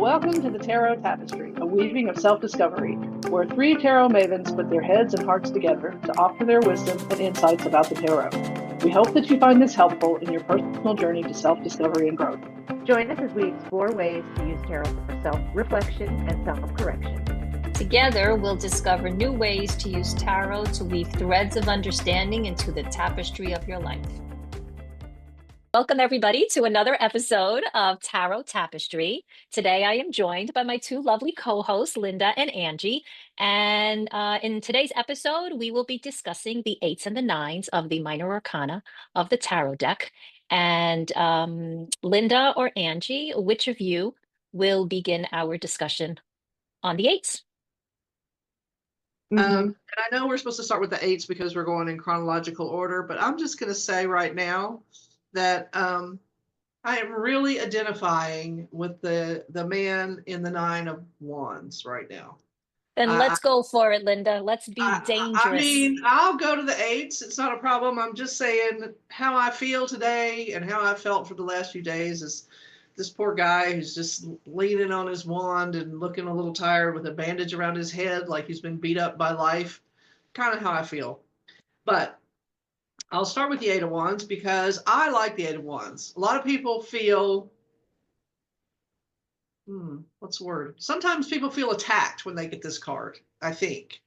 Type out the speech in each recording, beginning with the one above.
Welcome to the Tarot Tapestry, a weaving of self-discovery, where three tarot mavens put their heads and hearts together to offer their wisdom and insights about the tarot. We hope that you find this helpful in your personal journey to self-discovery and growth. Join us as we explore ways to use tarot for self-reflection and self-correction. Together, we'll discover new ways to use tarot to weave threads of understanding into the tapestry of your life. Welcome, everybody, to another episode of Tarot Tapestry. Today, I am joined by my two lovely co-hosts, Linda and Angie. And in today's episode, we will be discussing the 8's and the 9's of the Minor Arcana of the tarot deck. And Linda or Angie, which of you will begin our discussion on the 8's? And I know we're supposed to start with the 8's because we're going in chronological order, but I'm just going to say right now that I am really identifying with the man in the 9 of Wands right now. Then let's go for it, Linda. Let's be dangerous. I mean, I'll go to the 8's. It's not a problem. I'm just saying how I feel today and how I felt for the last few days is this poor guy who's just leaning on his wand and looking a little tired with a bandage around his head like he's been beat up by life. Kind of how I feel. But I'll start with the 8 of Wands because I like the 8 of Wands. A lot of people feel, what's the word? Sometimes people feel attacked when they get this card, I think.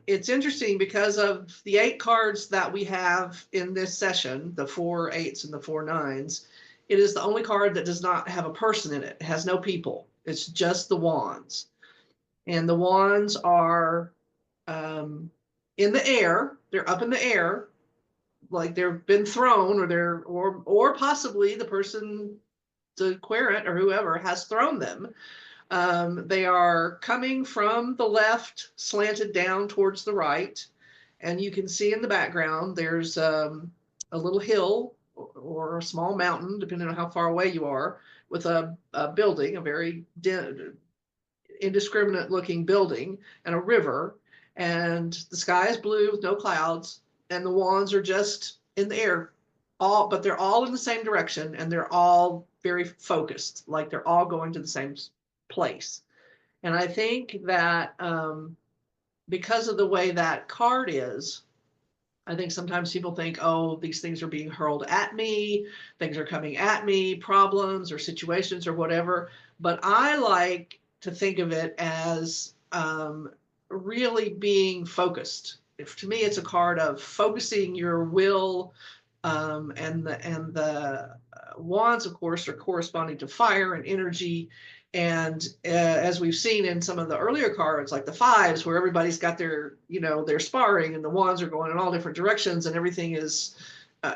It's interesting because of the 8 cards that we have in this session, the 4 8's and the 4 9's. It is the only card that does not have a person in it. It has no people. It's just the wands. And the wands are in the air. They're up in the air, like they've been thrown, or possibly the person, the querent or whoever, has thrown them. They are coming from the left, slanted down towards the right. And you can see in the background, there's a little hill or a small mountain, depending on how far away you are, with a building, a very indiscriminate looking building, and a river, and the sky is blue with no clouds, and the wands are just in the air, but they're all in the same direction, and they're all very focused, like they're all going to the same place. And I think that because of the way that card is, I think sometimes people think, oh, these things are being hurled at me, things are coming at me, problems or situations or whatever. But I like to think of it as really being focused. To me, it's a card of focusing your will, and the wands, of course, are corresponding to fire and energy. And as we've seen in some of the earlier cards, like the 5's, where everybody's got their, their sparring, and the wands are going in all different directions, and everything is,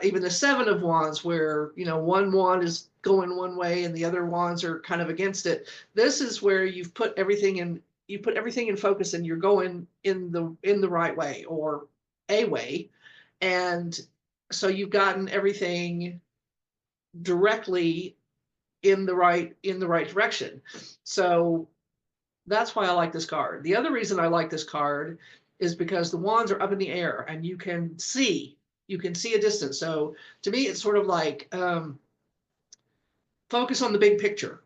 even the 7 of Wands, where, one wand is going one way and the other wands are kind of against it. This is where you've put everything in focus, and you're going in the right way, or a way. And so you've gotten everything directly in the right direction. So that's why I like this card. The other reason I like this card is because the wands are up in the air, and you can see a distance. So to me, it's sort of like focus on the big picture.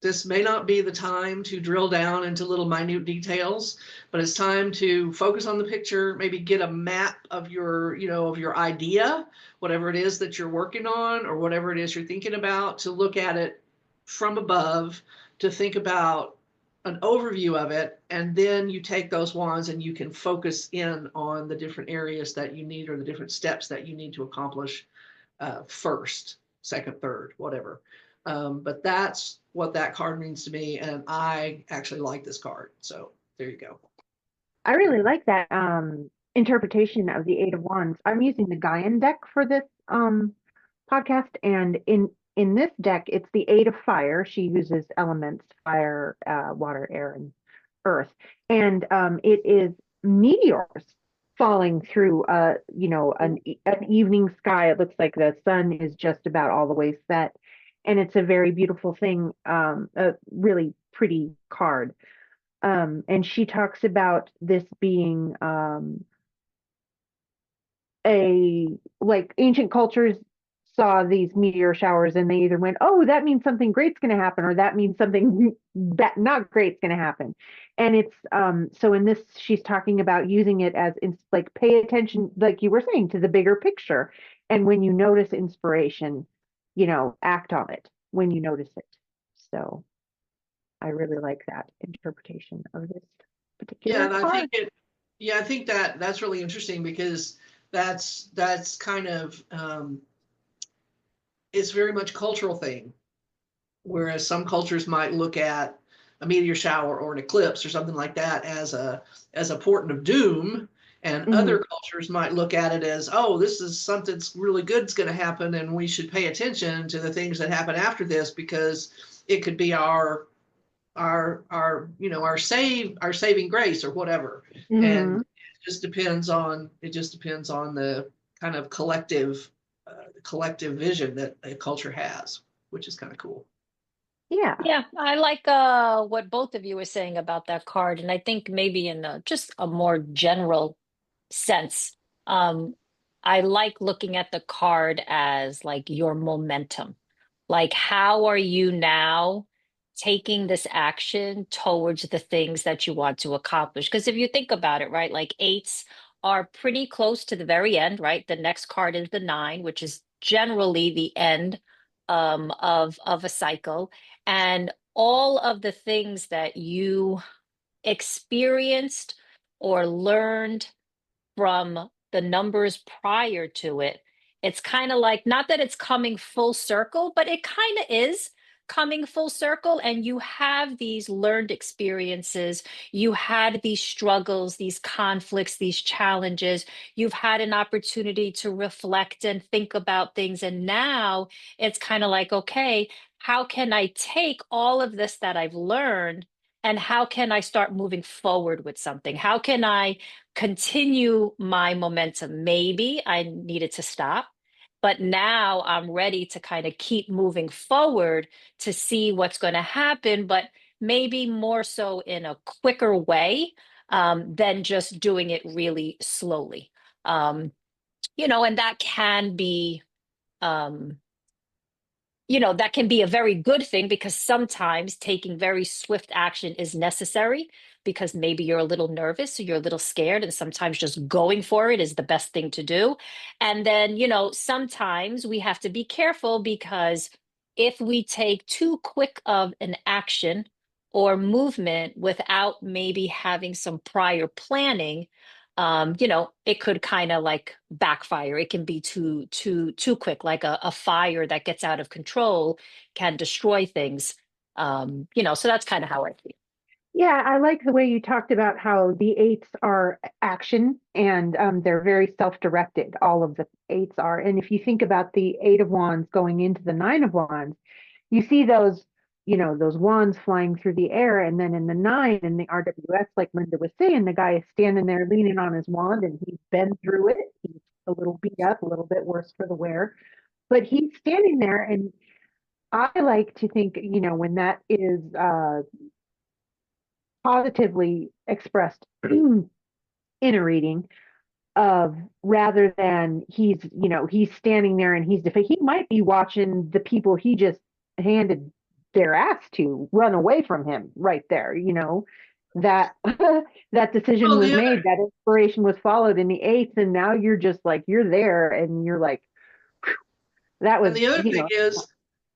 This may not be the time to drill down into little minute details, but it's time to focus on the picture, maybe get a map of your, of your idea, whatever it is that you're working on, or whatever it is you're thinking about, to look at it from above, to think about an overview of it. And then you take those wands and you can focus in on the different areas that you need, or the different steps that you need to accomplish first, second, third, whatever. But that's what that card means to me, and I actually like this card. So there you go. I really like that interpretation of the 8 of Wands. I'm using the Gaian deck for this podcast, and in this deck, it's the 8 of Fire. She uses elements: fire, water, air, and earth, and it is meteors falling through an evening sky. It looks like the sun is just about all the way set. And it's a very beautiful thing, a really pretty card. And she talks about this being like ancient cultures saw these meteor showers and they either went, oh, that means something great's going to happen, or that means something not great's going to happen. And it's so in this, she's talking about using it as like pay attention, like you were saying, to the bigger picture. And when you notice inspiration, act on it when you notice it. So I really like that interpretation of this Yeah, particular and I card. think I think that that's really interesting because that's kind of it's very much a cultural thing. Whereas some cultures might look at a meteor shower or an eclipse or something like that as a portent of doom, and Mhm. other cultures might look at it as, oh, this is something really good's going to happen, and we should pay attention to the things that happen after this because it could be our our saving grace or whatever. And Mhm. it just depends on the kind of collective vision that a culture has, which is kind of cool. Yeah. Yeah, I like what both of you were saying about that card, and I think maybe in just a more general sense, um, I like looking at the card as like your momentum. Like, how are you now taking this action towards the things that you want to accomplish? Because if you think about it, right, like eights are pretty close to the very end, right? The next card is the nine, which is generally the end of a cycle. And all of the things that you experienced or learned from the numbers prior to it, it's kind of like, not that it's coming full circle, but it kind of is coming full circle. And you have these learned experiences, you had these struggles, these conflicts, these challenges, you've had an opportunity to reflect and think about things. And now it's kind of like, okay, how can I take all of this that I've learned? And how can I start moving forward with something? How can I continue my momentum? Maybe I needed to stop, but now I'm ready to kind of keep moving forward to see what's going to happen, but maybe more so in a quicker way than just doing it really slowly. And that can be. Um, that can be a very good thing because sometimes taking very swift action is necessary because maybe you're a little nervous or you're a little scared, and sometimes just going for it is the best thing to do. And then, sometimes we have to be careful because if we take too quick of an action or movement without maybe having some prior planning, it could kind of like backfire. It can be too quick, like a fire that gets out of control can destroy things. So that's kind of how I feel. Yeah, I like the way you talked about how the eights are action and they're very self-directed. All of the eights are. And if you think about the eight of wands going into the nine of wands, you see those wands flying through the air. And then in the nine in the RWS, like Linda was saying, the guy is standing there leaning on his wand and he's been through it. He's a little beat up, a little bit worse for the wear, but he's standing there. And I like to think, when that is positively expressed in a reading of rather than he's standing there and he might be watching the people he just handed their ass to run away from him right there, that that decision Well, was made, that inspiration was followed in the eighth, and now you're just like you're there and you're like that was and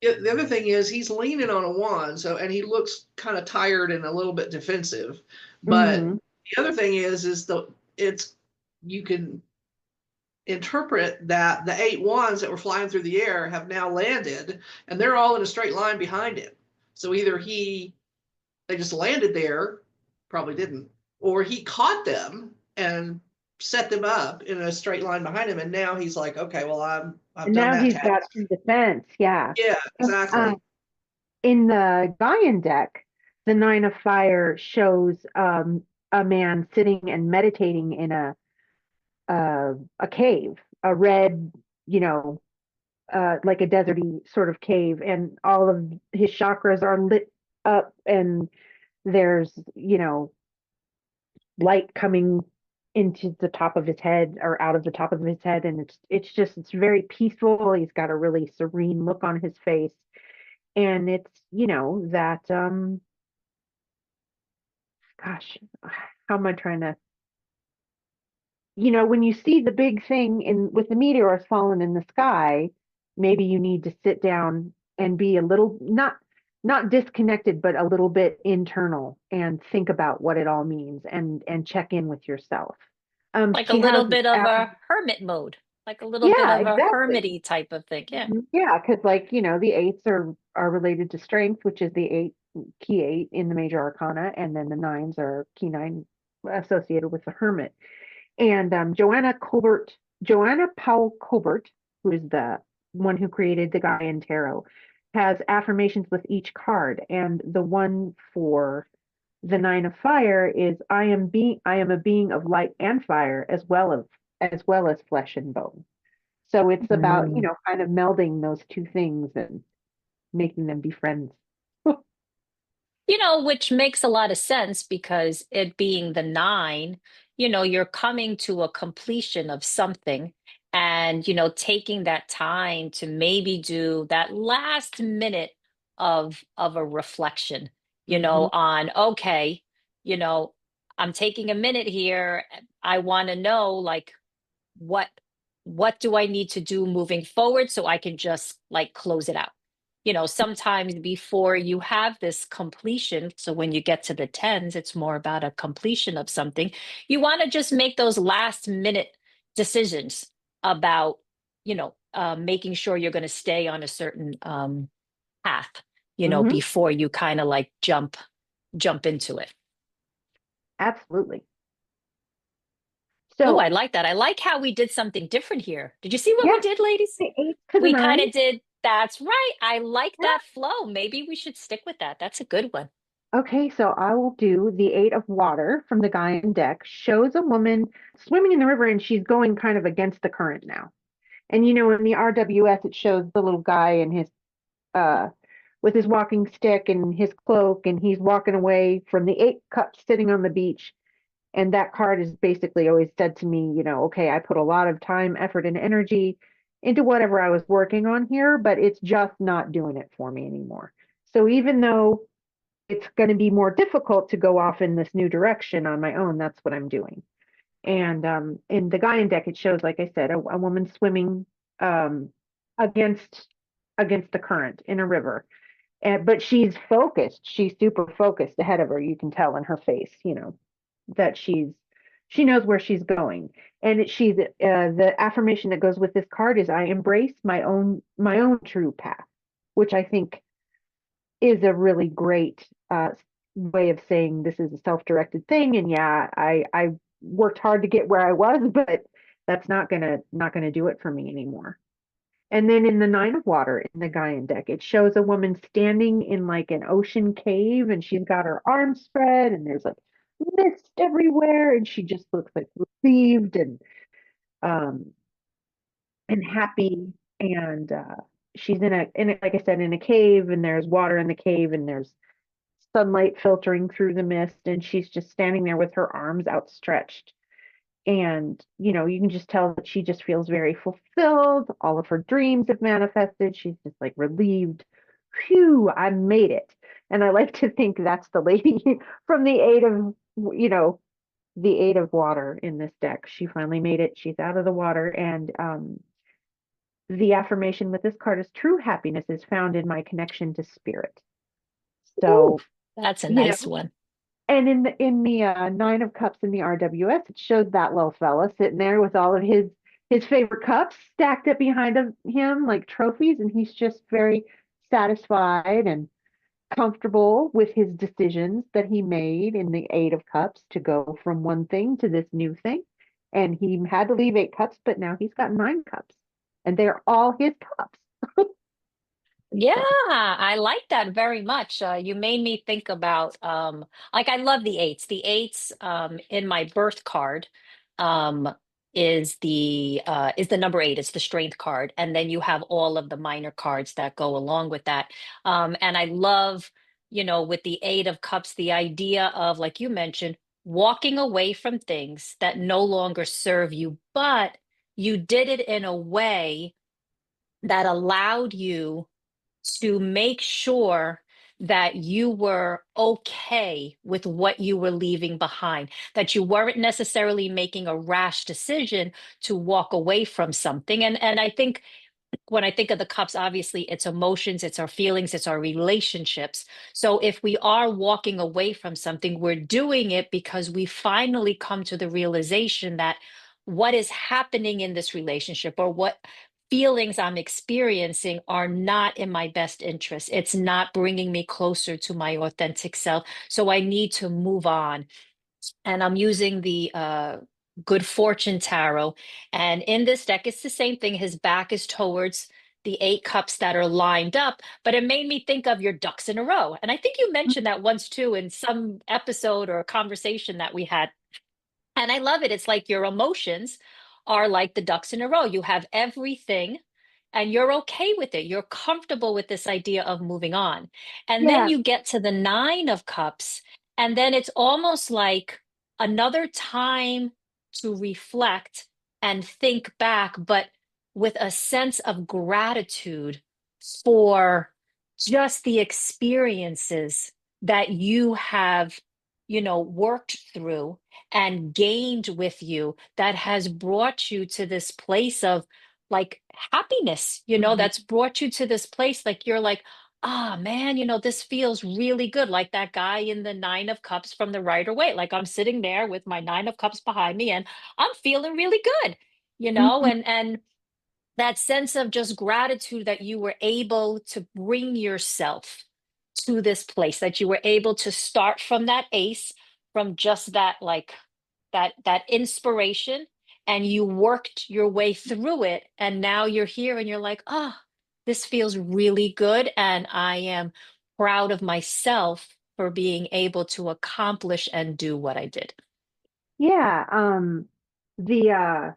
the other thing is he's leaning on a wand, so and he looks kind of tired and a little bit defensive. But mhm, the other thing is it's you can interpret that the 8 wands that were flying through the air have now landed, and they're all in a straight line behind him. So either they just landed there, probably didn't, or he caught them and set them up in a straight line behind him, and now he's like, okay, well, I've and done now that he's got task. some defense, yeah. Yeah, uh, exactly. in the Gaian deck, the Nine of Fire shows a man sitting and meditating in a cave, a red, you know, like a deserty sort of cave, and all of his chakras are lit up, and there's light coming into the top of his head or out of the top of his head, and it's very peaceful. He's got a really serene look on his face, and it's that gosh, how am I trying to, when you see the big thing in with the meteors falling in the sky, maybe you need to sit down and be a little not disconnected, but a little bit internal and think about what it all means and check in with yourself. Like a She has little bit of after, a hermit mode, like a little bit yeah, of a exactly. hermity type of thing. Yeah. Yeah, because the eights are related to strength, which is the key eight in the major arcana, and then the nines are key nine associated with the hermit. And Joanna Powell Colbert, who is the one who created the Gaian Tarot, has affirmations with each card. And the one for the Nine of Fire is I am a being of light and fire as well as flesh and bone. So it's about, Mm. kind of melding those two things and making them be friends. Which makes a lot of sense because it being the nine, you're coming to a completion of something and, taking that time to maybe do that last minute of a reflection, Mhm. on, okay, you know, I'm taking a minute here. I want to know like what what do I need to do moving forward so I can just like close it out. Sometimes before you have this completion, so when you get to the tens, it's more about a completion of something. You want to just make those last minute decisions about, making sure you're going to stay on a certain path, Mhm. before you kind of like jump into it. Absolutely. Oh, I So, like that. I like how we did something different here. Did you see what we yeah, did, ladies? the eight to the We kind nine. of did. That's right. I like Yeah. that flow. Maybe we should stick with that. That's a good one. Okay, so I will do the eight of water from the Gaian deck. Shows a woman swimming in the river and she's going kind of against the current now. And in the RWS, it shows the little guy and his uh with his walking stick and his cloak, and he's walking away from the eight cups sitting on the beach. And that card has basically always said to me, okay, I put a lot of time, effort, and energy into whatever I was working on here, but it's just not doing it for me anymore. So even though it's going to be more difficult to go off in this new direction on my own, that's what I'm doing. And in the Gaian deck, it shows, like I said, a woman swimming um, against against the current in a river. But she's focused. She's super focused ahead of her. You can tell in her face, that she knows where she's going. And the affirmation that goes with this card is I embrace my own true path, which I think is a really great way of saying this is a self-directed thing. And yeah, I worked hard to get where I was, but that's not gonna do it for me anymore. And then in the Nine of Water in the Gaian deck, it shows a woman standing in like an ocean cave, and she's got her arms spread, and there's like mist everywhere, and she just looks like relieved um and happy. And she's in a, like I said, in a cave, and there's water in the cave, and there's sunlight filtering through the mist, and she's just standing there with her arms outstretched. And, you can just tell that she just feels very fulfilled. All of her dreams have manifested. She's just like relieved. Phew, I made it. And I like to think that's the lady from the eight of water in this deck. She finally made it. She's out of the water. And the affirmation with this card is true happiness is found in my connection to spirit. Ooh, So, that's a you nice know, one. and in the Nine of Cups in the RWS, it showed that little fella sitting there with all of his favorite cups stacked up behind him like trophies, and he's just very satisfied and comfortable with his decisions that he made in the Eight of Cups to go from one thing to this new thing. And he had to leave eight cups, but now he's got nine cups, and they're all his cups. Yeah, So, I like that very much. You made me think about like I love the eights. The eights in my birth card um is the number eight. It's the strength card. And then you have all of the minor cards that go along with that. And I love, with the eight of cups, the idea of, like you mentioned, walking away from things that no longer serve you, but you did it in a way that allowed you to make sure that you were okay with what you were leaving behind, that you weren't necessarily making a rash decision to walk away from something. And I think when I think of the cups, obviously it's emotions, it's our feelings, it's our relationships. So if we are walking away from something, we're doing it because we finally come to the realization that what is happening in this relationship or what feelings I'm experiencing are not in my best interest. It's not bringing me closer to my authentic self. So I need to move on, and I'm using the Good Fortune Tarot. And in this deck, it's the same thing. His back is towards the 8 cups that are lined up, but it made me think of your ducks in a row. And I think you mentioned that once too in some episode or conversation that we had. And I love it. It's like your emotions are like the ducks in a row. You have everything and you're okay with it. You're comfortable with this idea of moving on. And then Yeah. you get to the 9 of cups, and then it's almost like another time to reflect and think back, but with a sense of gratitude for just the experiences that you have, worked through and gained with you that has brought you to this place of like happiness, Mhm. that's brought you to this place like you're like, ah, man, this feels really good. Like that guy in the 9 of cups from the Rider Waite. Like I'm sitting there with my 9 of cups behind me and I'm feeling really good, Mhm. and that sense of just gratitude that you were able to bring yourself to this place, that you were able to start from that ace, from just that like that inspiration, and you worked your way through it, and now you're here and you're like, oh, this feels really good, and I am proud of myself for being able to accomplish and do what I did. Yeah. The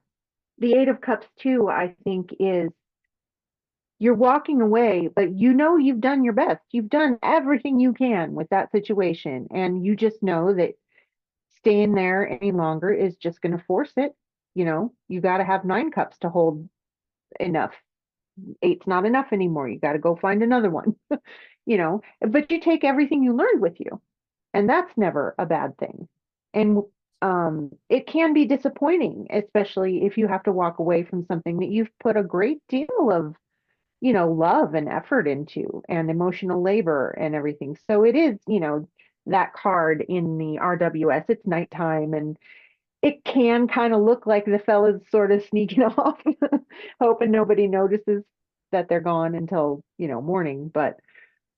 the 8 of Cups too, I think, is you're walking away, but you've done your best. You've done everything you can with that situation. And you just know that staying there any longer is just going to force it. You got to have 9 cups to hold enough. Eight's not enough anymore. You got to go find another one, but you take everything you learned with you. And that's never a bad thing. And it can be disappointing, especially if you have to walk away from something that you've put a great deal of love and effort into and emotional labor and everything. So it is, that card in the RWS, it's nighttime and it can kind of look like the fella's sort of sneaking off, hoping nobody notices that they're gone until, morning. But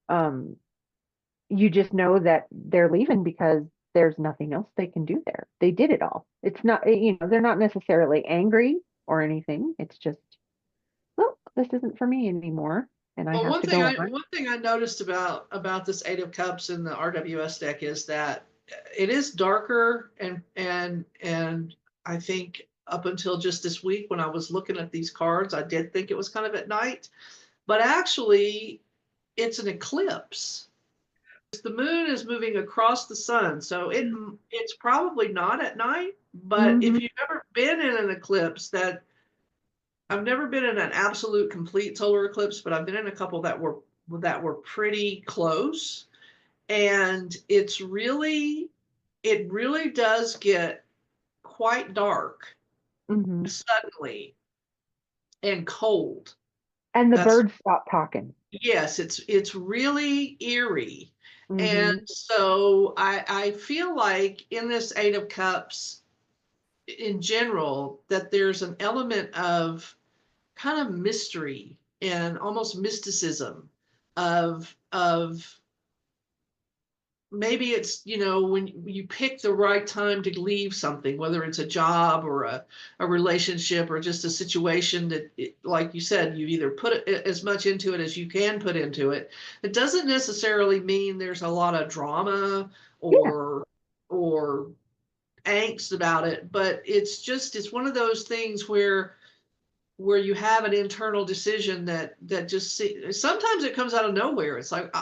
um, you just know that they're leaving because there's nothing else they can do there. They did it all. It's not, they're not necessarily angry or anything. It's just, well, this isn't for me anymore, and I Well, have to go on. one thing I noticed about this 8 of Cups in the RWS deck is that it is darker, and I think up until just this week when I was looking at these cards, I did think it was kind of at night, but actually it's an eclipse. The moon is moving across the sun, so it's probably not at night. But Mm-hmm. if you've ever been in an eclipse, that I've never been in an absolute complete solar eclipse, but I've been in a couple that were pretty close. And it really does get quite dark Mm-hmm. suddenly and cold. And the That's birds stop talking. Yes, it's really eerie. Mm-hmm. And so I feel like in this 8 of Cups in general, that there's an element of kind of mystery and almost mysticism of maybe it's when you pick the right time to leave something, whether it's a job or a relationship or just a situation that like you said, you either put as much into it as you can put into it. It doesn't necessarily mean there's a lot of drama Yeah. or angst about it, but it's one of those things where you have an internal decision that just sometimes it comes out of nowhere. It's like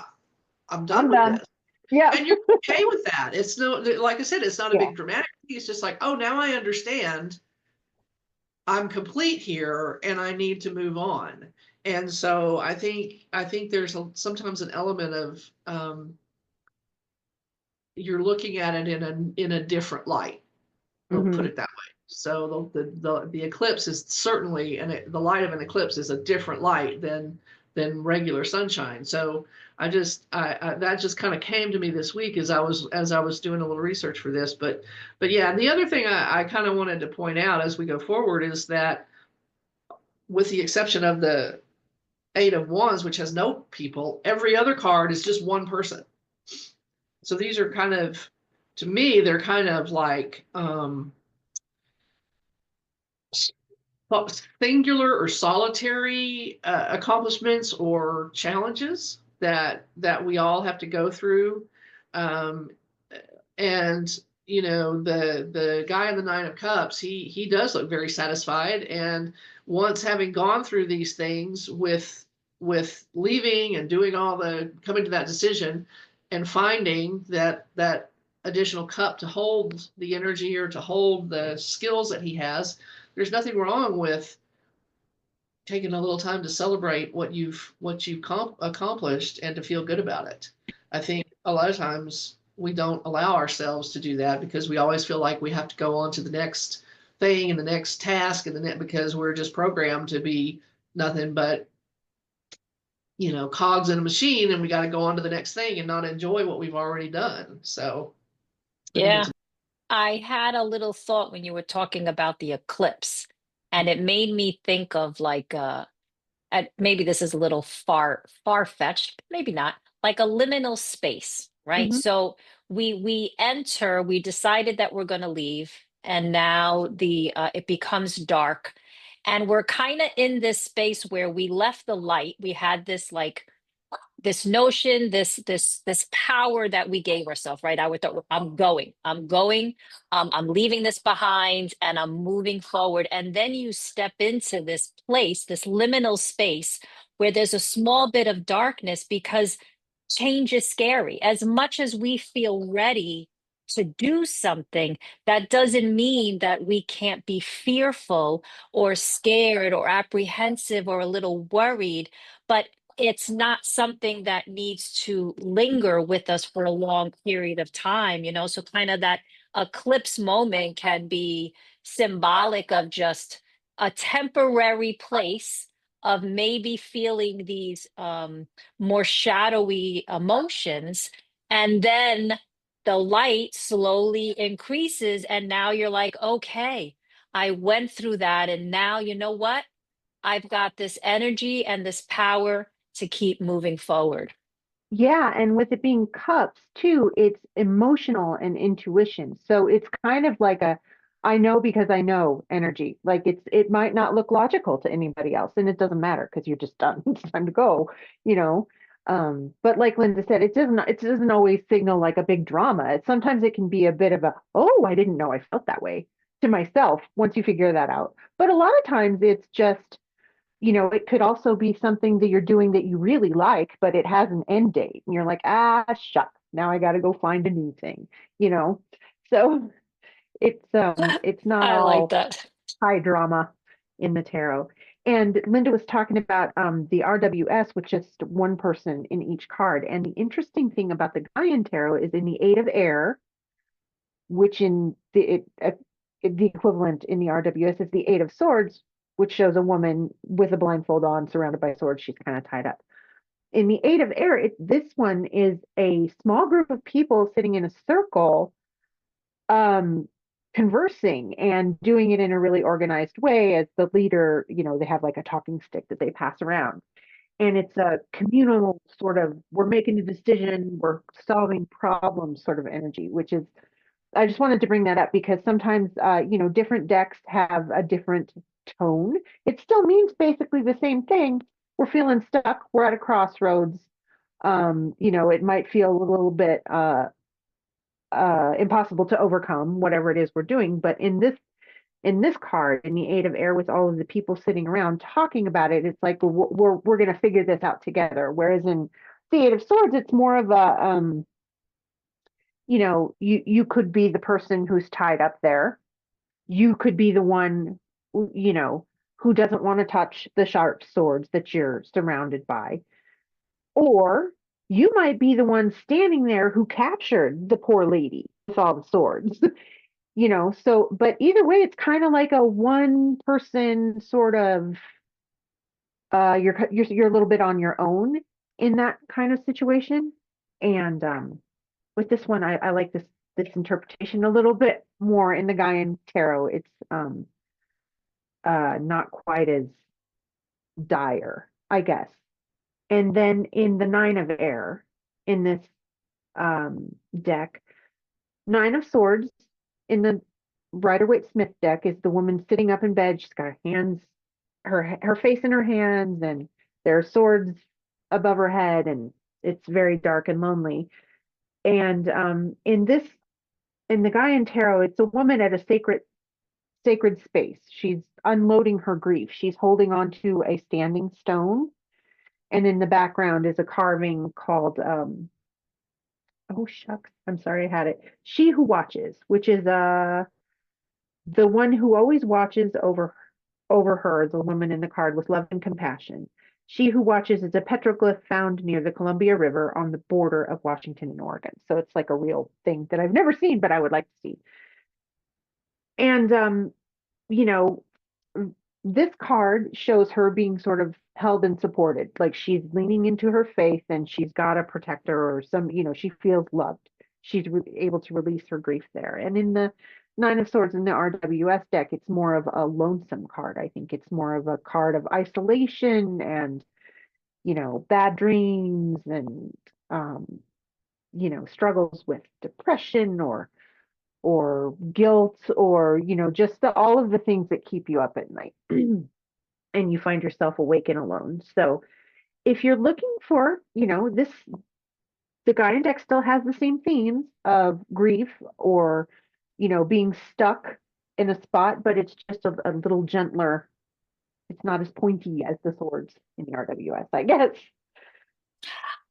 I'm done I'm with done. this. Yeah. And you're okay with that. It's no, like I said, it's not a Yeah. big dramatic thing. It's just like, oh, now I understand I'm complete here and I need to move on. And so I think there's sometimes an element of you're looking at it in a different light. We'll put Hmm. it that way. So the eclipse is certainly, and the light of an eclipse is a different light than regular sunshine. So I that just kind of came to me this week as I was doing a little research for this. But yeah, and the other thing I kind of wanted to point out as we go forward is that, with the exception of the 8 of Wands, which has no people, every other card is just one person. So these are kind of, to me, they're kind of like singular or solitary accomplishments or challenges that we all have to go through. Um, and the guy in the 9 of Cups, he does look very satisfied, and once having gone through these things with leaving and doing all the coming to that decision and finding that additional cup to hold the energy or to hold the skills that he has, there's nothing wrong with taking a little time to celebrate what you've accomplished and to feel good about it. I think a lot of times we don't allow ourselves to do that because we always feel like we have to go on to the next thing and the next task and because we're just programmed to be nothing but cogs in a machine, and we got to go on to the next thing and not enjoy what we've already done. So I think Yeah. it's I had a little thought when you were talking about the eclipse, and it made me think of like and maybe this is a little far-fetched, maybe not, like a liminal space, right? Hmm. So we decided that we're going to leave, and now the it becomes dark, and we're kind of in this space where we left the light. We had this like this notion, this power that we gave ourselves, right? I would thought, I'm going, I'm leaving this behind, and I'm moving forward. And then you step into this place, this liminal space, where there's a small bit of darkness because change is scary. As much as we feel ready to do something, that doesn't mean that we can't be fearful or scared or apprehensive or a little worried. But it's not something that needs to linger with us for a long period of time, So kind of that eclipse moment can be symbolic of just a temporary place of maybe feeling these more shadowy emotions. And then the light slowly increases. And now you're like, okay, I went through that. And now you know what? I've got this energy and this power to keep moving forward. Yeah, and with it being cups too, it's emotional and intuition. So it's kind of like a I know because I know energy. Like it might not look logical to anybody else, and it doesn't matter because you're just done. It's time to go, you know. But like Linda said, it doesn't always signal like a big drama. Sometimes it can be a bit of a, oh, I didn't know I felt that way to myself once you figure that out. But a lot of times it's just it could also be something that you're doing that you really like, but it has an end date. And you're like, shucks, now I got to go find a new thing, you know? So it's not I like all that. high drama in the tarot. And Linda was talking about the RWS, which is just one person in each card. And the interesting thing about the Gaian tarot is in the 8 of Air, which in the equivalent in the RWS is the 8 of Swords, which shows a woman with a blindfold on, surrounded by swords. She's kind of tied up. In the 8 of Air, this one is a small group of people sitting in a circle, um, conversing and doing it in a really organized way. As the leader, they have like a talking stick that they pass around. And it's a communal sort of, we're making a decision, we're solving problems sort of energy, which is I just wanted to bring that up because sometimes, different decks have a different tone. It still means basically the same thing. We're feeling stuck. We're at a crossroads. It might feel a little bit impossible to overcome whatever it is we're doing. But in this card, in the 8 of Air, with all of the people sitting around talking about it, it's like we're going to figure this out together. Whereas in the 8 of Swords, it's more of a you could be the person who's tied up there. You could be the one, who doesn't want to touch the sharp swords that you're surrounded by. Or you might be the one standing there who captured the poor lady with all the swords. So, but either way, it's kind of like a one person sort of, you're a little bit on your own in that kind of situation. And with this one, I like this interpretation a little bit more in the Gaian tarot. It's not quite as dire, I guess. And then in the Nine of Air, in this deck, Nine of Swords in the Rider-Waite-Smith deck is the woman sitting up in bed. She's got her hands, her face in her hands, and there are swords above her head, and it's very dark and lonely. And in the Gaian tarot, it's a woman at a sacred space. She's unloading her grief. She's holding on to a standing stone, and in the background is a carving called oh shucks, I'm sorry, I had it. She Who Watches, which is the one who always watches over her, the woman in the card, with love and compassion. She Who Watches is a petroglyph found near the Columbia River on the border of Washington and Oregon. So it's like a real thing that I've never seen, but I would like to see. And you know, this card shows her being sort of held and supported, like she's leaning into her faith and she's got a protector or she feels loved. She's able to release her grief there. And in the Nine of Swords in the RWS deck, it's more of a lonesome card. I think it's more of a card of isolation and, bad dreams and, struggles with depression or guilt or just all of the things that keep you up at night and you find yourself awake and alone. So if you're looking for the Guardian deck still has the same themes of grief or being stuck in a spot, but it's just a little gentler. It's not as pointy as the swords in the RWS, I guess.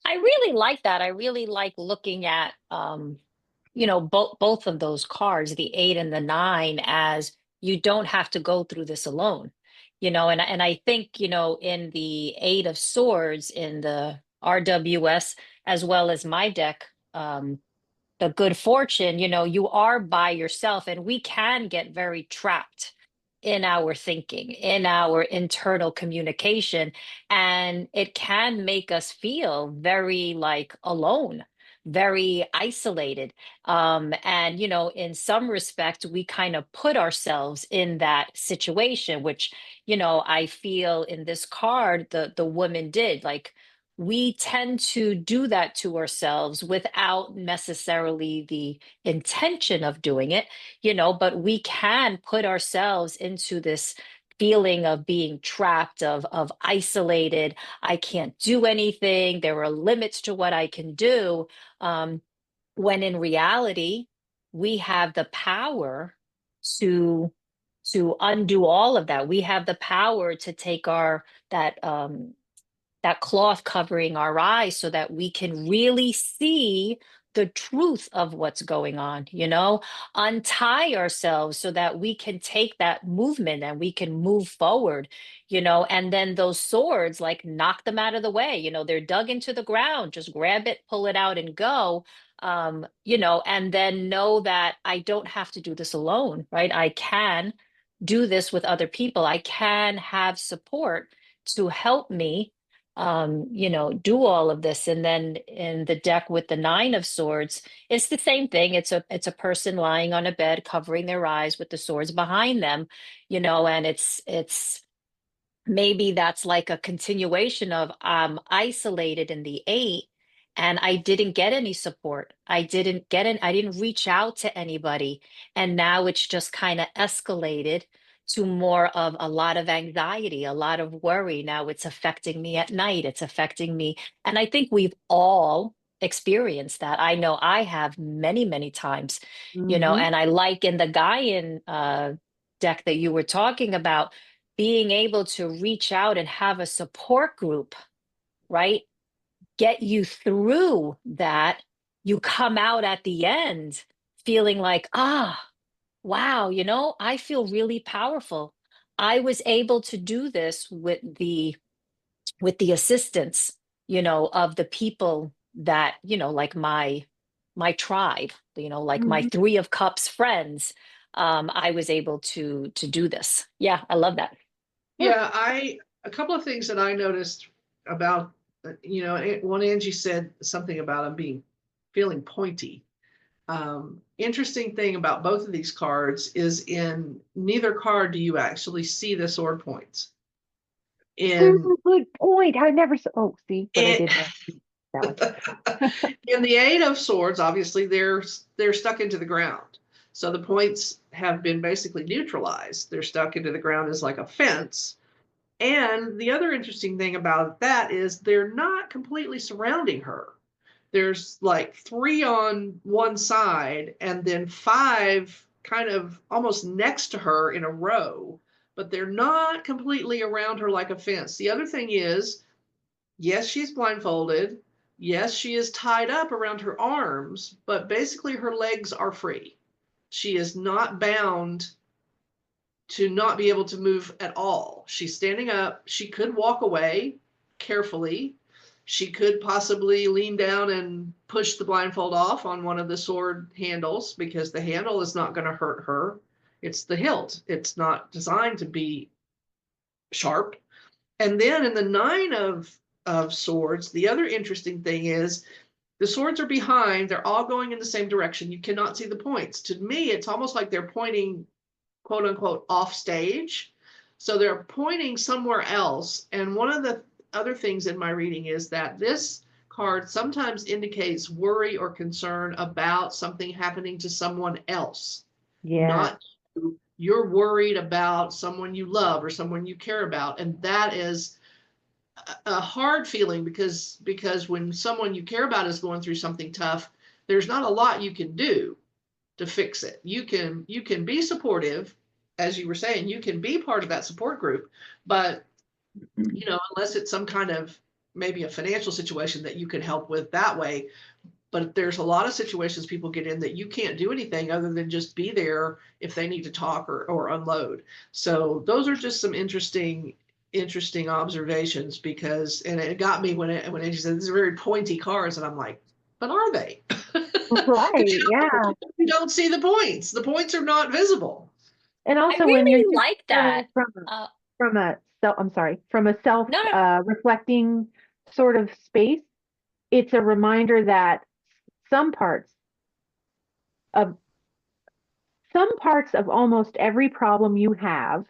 I really like that. I really like looking at both of those cards, the 8 and the 9, as you don't have to go through this alone. And I think, in the 8 of Swords in the RWS, as well as my deck, the Good Fortune, you are by yourself, and we can get very trapped in our thinking, in our internal communication, and it can make us feel very like alone, very isolated. And in some respect, we kind of put ourselves in that situation, which I feel in this card the woman did. Like, we tend to do that to ourselves without necessarily the intention of doing it, but we can put ourselves into this feeling of being trapped, of isolated. I can't do anything. There are limits to what I can do. When in reality, we have the power to undo all of that. We have the power to take that cloth covering our eyes so that we can really see the truth of what's going on, untie ourselves so that we can take that movement and we can move forward, and then those swords, like, knock them out of the way. They're dug into the ground, just grab it, pull it out and go. And then know that I don't have to do this alone, right? I can do this with other people. I can have support to help me do all of this. And then in the deck with the 9 of Swords, it's the same thing. It's a person lying on a bed, covering their eyes with the swords behind them, and it's maybe that's like a continuation of isolated in the 8, and I didn't get any support. I didn't reach out to anybody. And now it's just kind of escalated to more of a lot of anxiety, a lot of worry. Now it's affecting me at night. It's affecting me. And I think we've all experienced that. I know I have many, many times, and I like in the Gaian deck that you were talking about, being able to reach out and have a support group, right? Get you through that you come out at the end feeling like, wow, I feel really powerful. I was able to do this with the assistance, of the people that, like my tribe, like my Mhm. three of cups friends. I was able to do this. Yeah, I love that. Yeah. Yeah, a couple of things that I noticed about, one Angie said something about them feeling pointy. Interesting thing about both of these cards is in neither card do you actually see the sword points. In Good point. I never saw. Oh, see what I in, did there. Sally. in the Eight of Swords, obviously they're stuck into the ground. So the points have been basically neutralized. They're stuck into the ground as like a fence. And the other interesting thing about that is they're not completely surrounding her. There's like three on one side and then five kind of almost next to her in a row, but they're not completely around her like a fence. The other thing is, yes, she's blindfolded. Yes, she is tied up around her arms, but basically her legs are free. She is not bound to not be able to move at all. She's standing up. She could walk away carefully. She could possibly lean down and push the blindfold off on one of the sword handles because the handle is not going to hurt her. It's the hilt. It's not designed to be sharp. And then in the nine of swords, the other interesting thing is the swords are behind. They're all going in the same direction. You cannot see the points. To me, it's almost like they're pointing, quote unquote, off stage. So they're pointing somewhere else. And one of the other things in my reading is that this card sometimes indicates worry or concern about something happening to someone else, Yeah. not you. You're worried about someone you love or someone you care about. And that is a hard feeling because when someone you care about is going through something tough, there's not a lot you can do to fix it. You can be supportive, as you were saying, you can be part of that support group, but unless it's some kind of maybe a financial situation that you can help with that way. But there's a lot of situations people get in that you can't do anything other than just be there if they need to talk or unload. So those are just some interesting observations because, and it got me when Angie said these are very pointy cards, and I'm like, but are they? Because Right. Yeah. you don't see the points. The points are not visible. And I also when you're really doing like so that. from Uh, from a self, I'm sorry, from a self no, no. reflecting sort of space, it's a reminder that some parts of some parts of almost every problem you have,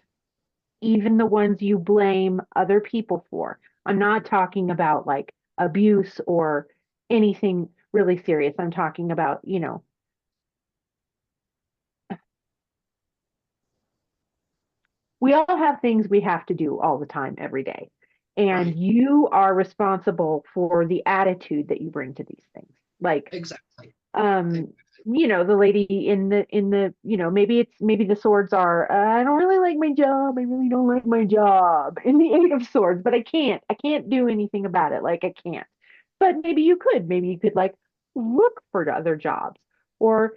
even the ones you blame other people for. I'm not talking about like abuse or anything really serious. I'm talking about, we all have things we have to do all the time, every day. And Right. you are responsible for the attitude that you bring to these things. Like, Exactly. um, the lady maybe the swords are, I don't really like my job. I really don't like my job in the Eight of Swords, but I can't do anything about it. Like, I can't. But maybe you could like look for other jobs or,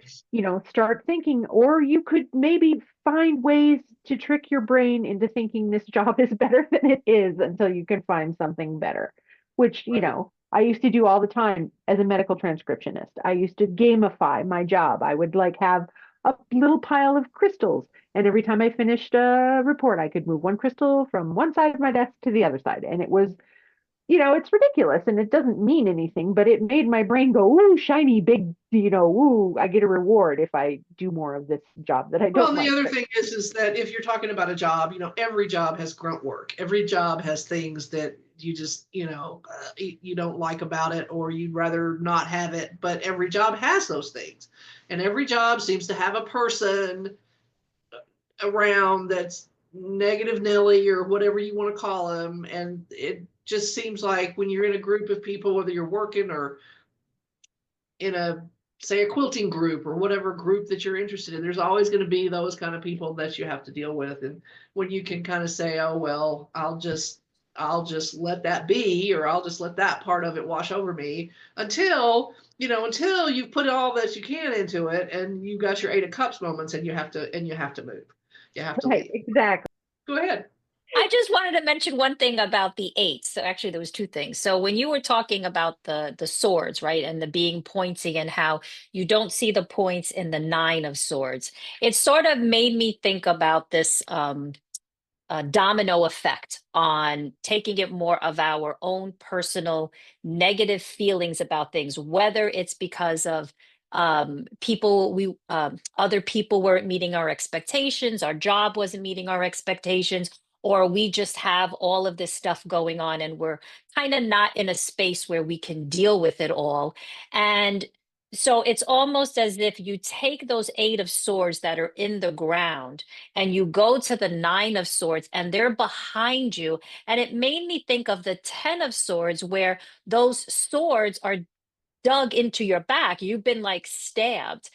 start thinking, or you could maybe find ways to trick your brain into thinking this job is better than it is until you can find something better, which, Right. I used to do all the time as a medical transcriptionist. I used to gamify my job. I would like have a little pile of crystals, and every time I finished a report, I could move one crystal from one side of my desk to the other side. And it was, it's ridiculous and it doesn't mean anything, but it made my brain go, ooh, shiny, big, ooh, I get a reward if I do more of this job that I Well, don't and the like. other But thing is that if you're talking about a job, every job has grunt work. Every job has things that you just, you don't like about it or you'd rather not have it. But every job has those things. And every job seems to have a person around that's negative Nelly or whatever you want to call them. And it just seems like when you're in a group of people, whether you're working or in a say a quilting group or whatever group that you're interested in, there's always going to be those kind of people that you have to deal with. And when you can kind of say, oh well, I'll just I'll just let that be, or I'll just let that part of it wash over me until, until you put all that you can into it and you got your 8 of Cups moments and you have to move. You have to Right, leave. exactly. Go ahead. I just wanted to mention one thing about the 8s. So actually there was two things. So when you were talking about the swords, right, and the being pointy and how you don't see the points in the 9 of Swords, it sort of made me think about this domino effect on taking it more of our own personal negative feelings about things, whether it's because of other people weren't meeting our expectations, our job wasn't meeting our expectations, or we just have all of this stuff going on and we're kind of not in a space where we can deal with it all. And so it's almost as if you take those 8 of Swords that are in the ground and you go to the 9 of Swords and they're behind you. And it made me think of the 10 of Swords, where those swords are dug into your back. You've been like stabbed.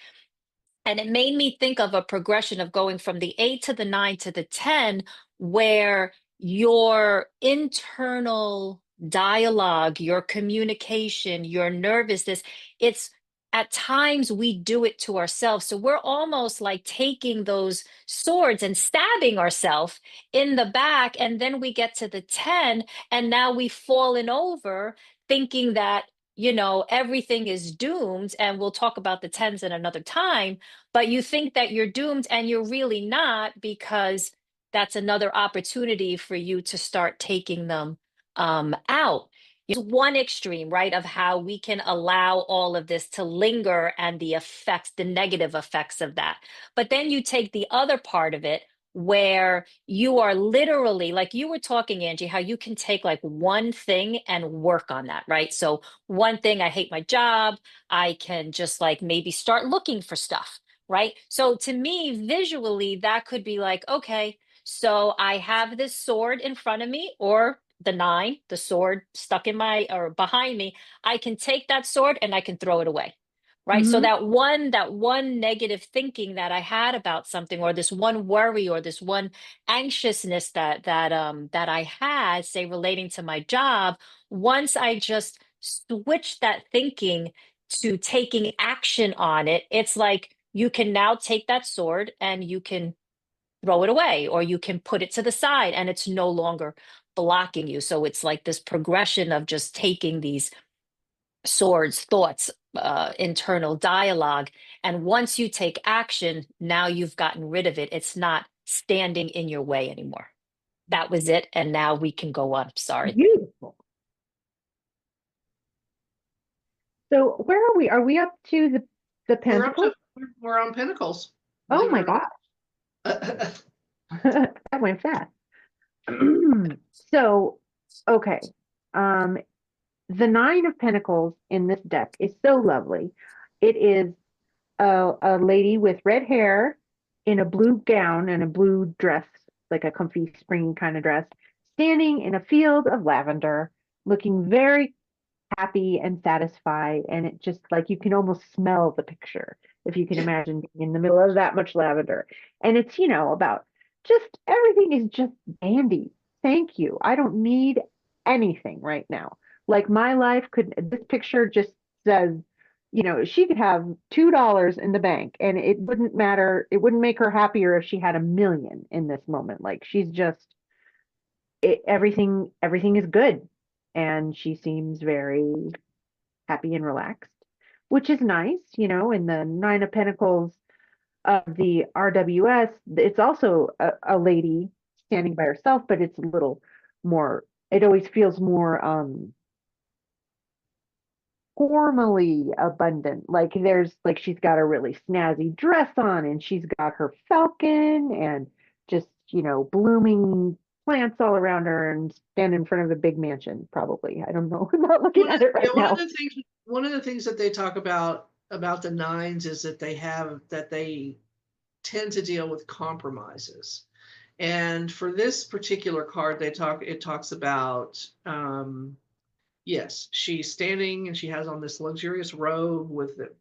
And it made me think of a progression of going from the 8 to the 9 to the 10, where your internal dialogue, your communication, your nervousness, it's at times we do it to ourselves. So we're almost like taking those swords and stabbing ourselves in the back. And then we get to the 10, and now we've fallen over thinking that, everything is doomed. And we'll talk about the 10s in another time, but you think that you're doomed and you're really not, because that's another opportunity for you to start taking them out. It's one extreme, right, of how we can allow all of this to linger and the effects, the negative effects of that. But then you take the other part of it, where you are literally, like you were talking, Angie, how you can take like one thing and work on that, right? So one thing, I hate my job, I can just like maybe start looking for stuff, right? So to me, visually, that could be like, okay, so I have this sword in front of me, or the 9, the sword stuck in my or behind me. I can take that sword and I can throw it away. Right. So Mhm. that one negative thinking that I had about something, or this one worry, or this one anxiousness that I had, say relating to my job, once I just switch that thinking to taking action on it, it's like you can now take that sword and you can throw it away, or you can put it to the side and it's no longer blocking you. So it's like this progression of just taking these swords, thoughts, internal dialogue. And once you take action, now you've gotten rid of it. It's not standing in your way anymore. That was it. And now we can go on. Sorry. Beautiful. So where are we? Are we up to the We're up Pentacles? to we're on Pentacles. Oh Believe my it or God, not. that went fast. So, okay. Um, the 9 of Pentacles in this deck is so lovely. It is a lady with red hair in a blue gown and a blue dress, like a comfy spring kind of dress, standing in a field of lavender, looking very happy and satisfied. And it just like you can almost smell the picture if you can imagine being in the middle of that much lavender. And it's, about just everything is just dandy. Thank you. I don't need anything right now. Like my life this picture just says, she could have $2 in the bank and it wouldn't matter. It wouldn't make her happier if she had a million in this moment. Like she's just, everything is good. And she seems very happy and relaxed, which is nice, in the 9 of Pentacles of the RWS. It's also a lady standing by herself, but it's a little more, it always feels more formally abundant. Like she's got a really snazzy dress on and she's got her falcon and just, blooming plants all around her and stand in front of a big mansion, probably. I don't know. I'm not looking at it right now. One of the things that they talk about the 9s is that they tend to deal with compromises. And for this particular card, it talks about, yes, she's standing and she has on this luxurious robe with it,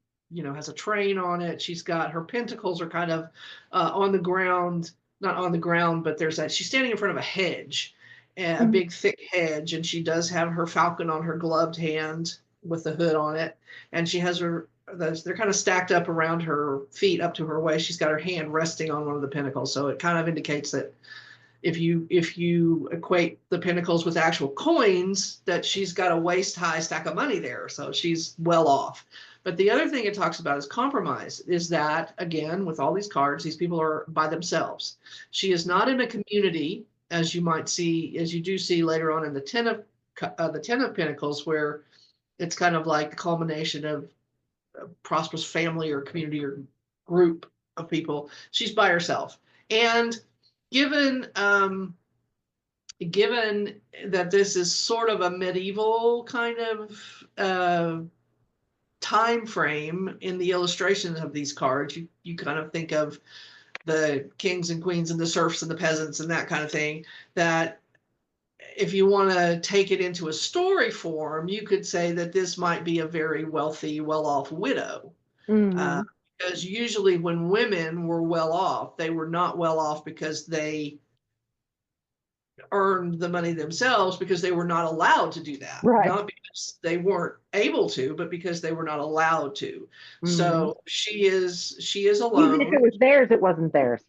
has a train on it. She's got her pentacles are kind of on the ground, not on the ground, but she's standing in front of a hedge. a big thick hedge, and she does have her falcon on her gloved hand with the hood on it, and she has they're kind of stacked up around her feet up to her waist. She's got her hand resting on one of the pinnacles, so it kind of indicates that if you equate the pinnacles with actual coins, that she's got a waist high stack of money there, so she's well off. But the other thing it talks about is compromise, is that, again, with all these cards, these people are by themselves. She is not in a community, as you might see, as you do see later on in the Ten of Pentacles, where it's kind of like the culmination of a prosperous family or community or group of people. She's by herself. And given that this is sort of a medieval kind of time frame in the illustrations of these cards, you kind of think of the kings and queens and the serfs and the peasants and that kind of thing, that if you want to take it into a story form, you could say that this might be a very wealthy, well-off widow. Because usually when women were well off, they were not well off because they earned the money themselves, because they were not allowed to do that. Right. Not because they weren't able to, but because they were not allowed to. So she is alone. Even if it was theirs, it wasn't theirs.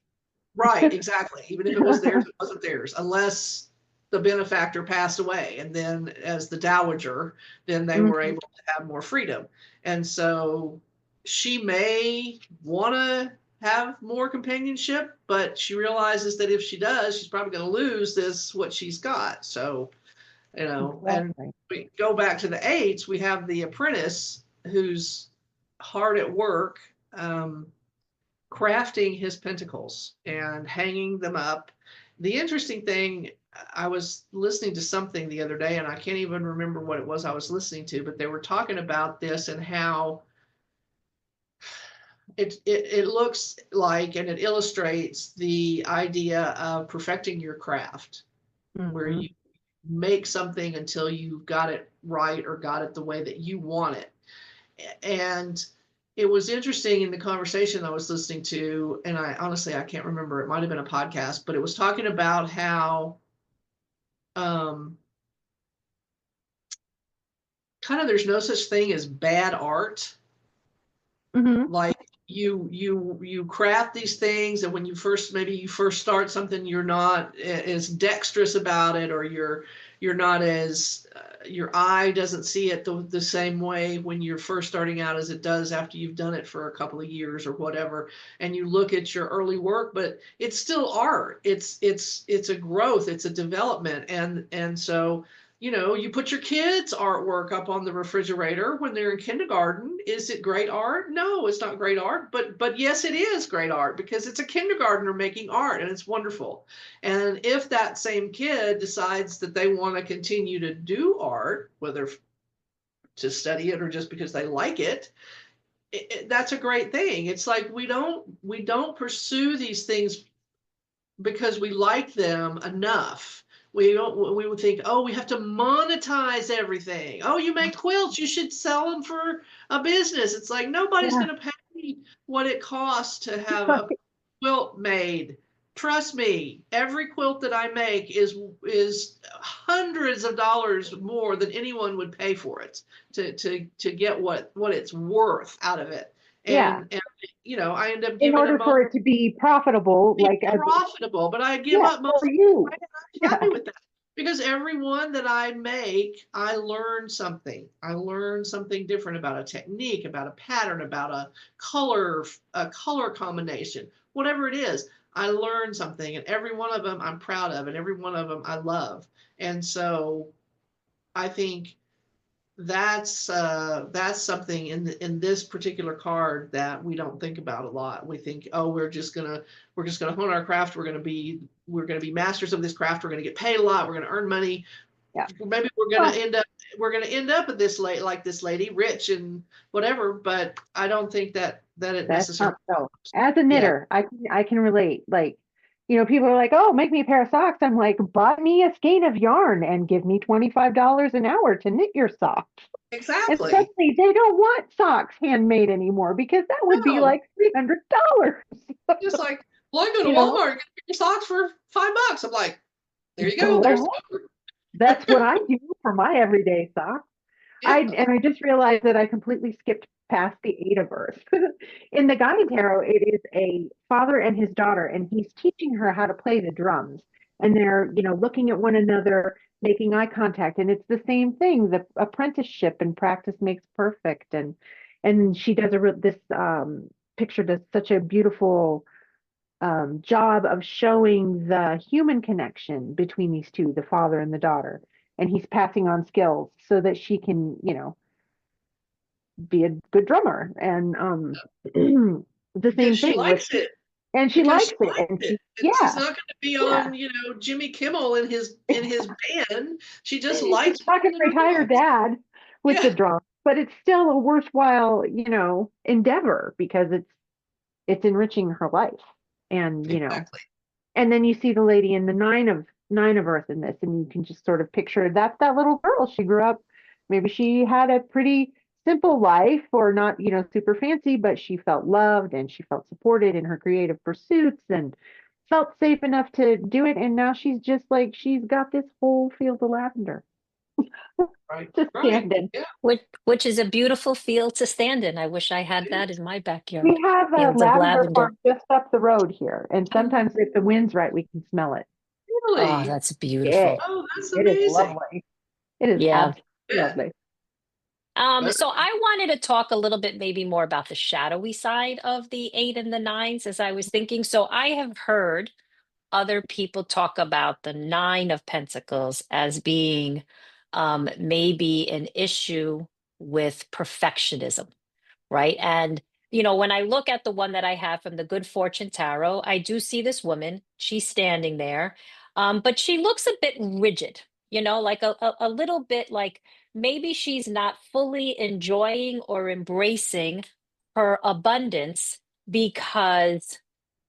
Right, exactly. Even if it was theirs, it wasn't theirs, unless the benefactor passed away. And then as the dowager, then they were able to have more freedom. And so she may want to have more companionship, but she realizes that if she does, she's probably going to lose what she's got. So, and we go back to the 8's, we have the apprentice who's hard at work, crafting his pentacles and hanging them up. The interesting thing, I was listening to something the other day, and I can't even remember what it was I was listening to, but they were talking about this and how it looks like, and it illustrates the idea of perfecting your craft, where you make something until you've got it right or got it the way that you want it. And it was interesting in the conversation I was listening to, and I honestly can't remember, it might have been a podcast, but it was talking about how kind of there's no such thing as bad art. Like you craft these things, and when you first start something, you're not as dexterous about it, or you're not as your eye doesn't see it the same way when you're first starting out as it does after you've done it for a couple of years or whatever. And you look at your early work, but it's still art. It's a growth, it's a development. And so, you put your kids' artwork up on the refrigerator when they're in kindergarten. Is it great art? No, it's not great art, but yes, it is great art, because it's a kindergartner making art, and it's wonderful. And if that same kid decides that they want to continue to do art, whether to study it or just because they like it, that's a great thing. It's like we don't pursue these things because we like them enough. We would think, oh, we have to monetize everything. Oh, you make quilts, you should sell them for a business. It's like, nobody's going to pay what it costs to have a quilt made. Trust me, every quilt that I make is hundreds of dollars more than anyone would pay for it to get what it's worth out of it. And I end up giving in order for it to be profitable, but I give up most for you. I'm happy with that, because every one that I make, I learn something. I learn something different about a technique, about a pattern, about a color combination, whatever it is. I learn something, and every one of them I'm proud of, and every one of them I love. And so I think that's something in this particular card that we don't think about a lot. We think, oh, we're just gonna hone our craft. We're gonna be masters of this craft. We're gonna get paid a lot. We're gonna earn money. Yeah. Maybe we're gonna end up at this lady, rich and whatever. But I don't think that it necessarily. So. As a knitter, I can relate. Like, people are like, oh, make me a pair of socks. I'm like, buy me a skein of yarn and give me $25 an hour to knit your socks. Exactly. And suddenly they don't want socks handmade anymore, because that would be like $300. Just like, well, I go to Walmart and get your socks for $5. I'm like, There you go. There's That's what I do for my everyday socks. yeah. I just realized that I completely skipped past the Eight of Earth. In the Guide Tarot, it is a father and his daughter, and he's teaching her how to play the drums. And they're, looking at one another, making eye contact. And it's the same thing, the apprenticeship and practice makes perfect. And she does this picture does such a beautiful job of showing the human connection between these two, the father and the daughter. And he's passing on skills so that she can, be a good drummer. And the Because same she thing with, likes it. and she Because likes she it. likes And it. She's yeah, not going to be yeah. on, Jimmy Kimmel in his band. She just likes She's not going to playing the retire drums. dad with the Yeah, drum, but it's still a worthwhile, endeavor because it's enriching her life. And, exactly. and then you see the lady in the nine of earth in this, and you can just sort of picture that's that little girl. She grew up, maybe she had a pretty simple life or not, super fancy, but she felt loved and she felt supported in her creative pursuits and felt safe enough to do it. And now she's just like, she's got this whole field of lavender Right. to Right. stand in. Yeah. Which is a beautiful field to stand in. I wish I had It that is. in my backyard. We have a Fields of lavender lavender. farm just up the road here. And sometimes if the wind's right, we can smell it. Oh, Really? that's Yeah, beautiful. Oh, that's it is amazing. lovely. It is Yeah. absolutely Yeah. lovely. But So I wanted to talk a little bit maybe more about the shadowy side of the 8 and the 9s as I was thinking. So I have heard other people talk about the 9 of Pentacles as being maybe an issue with perfectionism, right? And when I look at the one that I have from the Good Fortune Tarot, I do see this woman. She's standing there, but she looks a bit rigid, like a little bit like maybe she's not fully enjoying or embracing her abundance because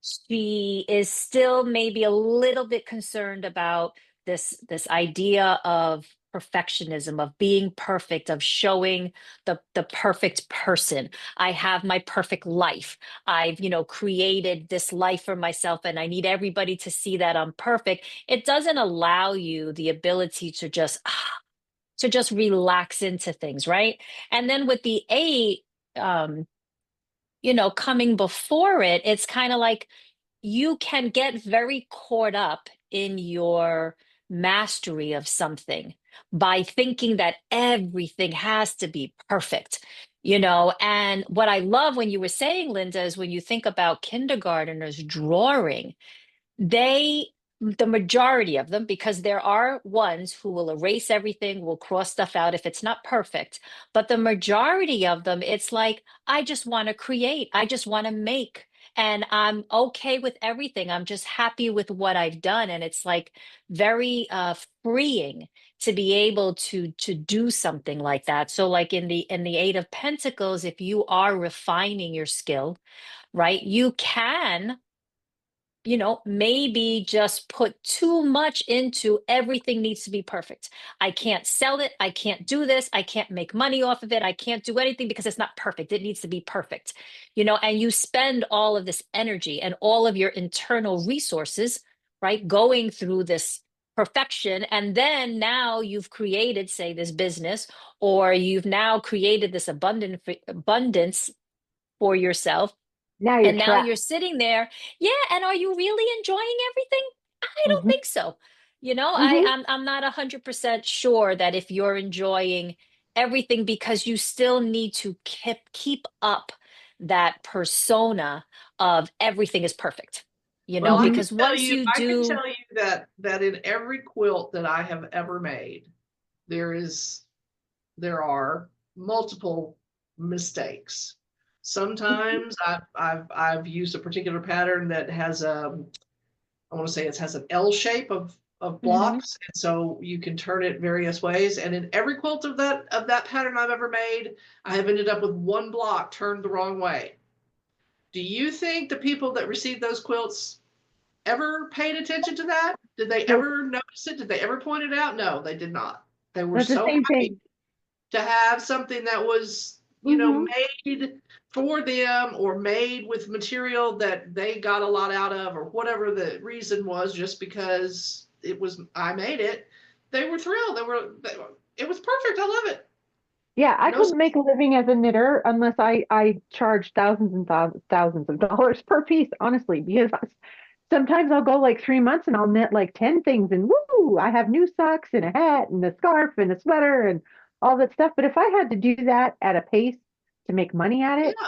she is still maybe a little bit concerned about this idea of perfectionism, of being perfect, of showing the perfect person. I have my perfect life. I've, created this life for myself and I need everybody to see that I'm perfect. It doesn't allow you the ability to just relax into things, right? And then with the 8, um, coming before it, it's kind of like you can get very caught up in your mastery of something by thinking that everything has to be perfect. And what I love when you were saying, Linda, is when you think about kindergarteners drawing, they the majority of them, because there are ones who will erase everything, will cross stuff out if it's not perfect, but the majority of them, it's like, I just want to create, I just want to make, and I'm okay with everything, I'm just happy with what I've done. And it's like very freeing to be able to do something like that. So like in the 8 of Pentacles, if you are refining your skill, right, you can maybe just put too much into everything needs to be perfect. I can't sell it. I can't do this. I can't make money off of it. I can't do anything because it's not perfect. It needs to be perfect. And you spend all of this energy and all of your internal resources, right, going through this perfection. And then now you've created, say, this business, or you've now created this abundance for yourself, Now you're and now trapped. you're sitting there. Yeah, and are you really enjoying everything? I don't Hmm. think so. Hmm. I'm not 100% sure that if you're enjoying everything, because you still need to keep up that persona of everything is perfect. well, Hmm. Because once you I can do. tell you that in every quilt that I have ever made, there is there are multiple mistakes. Sometimes I've used a particular pattern that has I want to say it has an L shape of Mhm. blocks, and so you can turn it various ways. And in every quilt of that pattern I've ever made, I have ended up with one block turned the wrong way. Do you think the people that received those quilts ever paid attention to that? Did they Nope. ever notice it? Did they ever point it out? No, they did not. They were That's the so same happy thing. to have something that was, Hmm. made for them or made with material that they got a lot out of, or whatever the reason was, just because I made it. They were thrilled. It was perfect. I love it. Yeah, I No, couldn't make a living as a knitter unless I charge thousands and thousands of dollars per piece, honestly, because sometimes I'll go like 3 months and I'll knit like 10 things and woo, I have new socks and a hat and a scarf and a sweater and all that stuff. But if I had to do that at a pace to make money at it, yeah,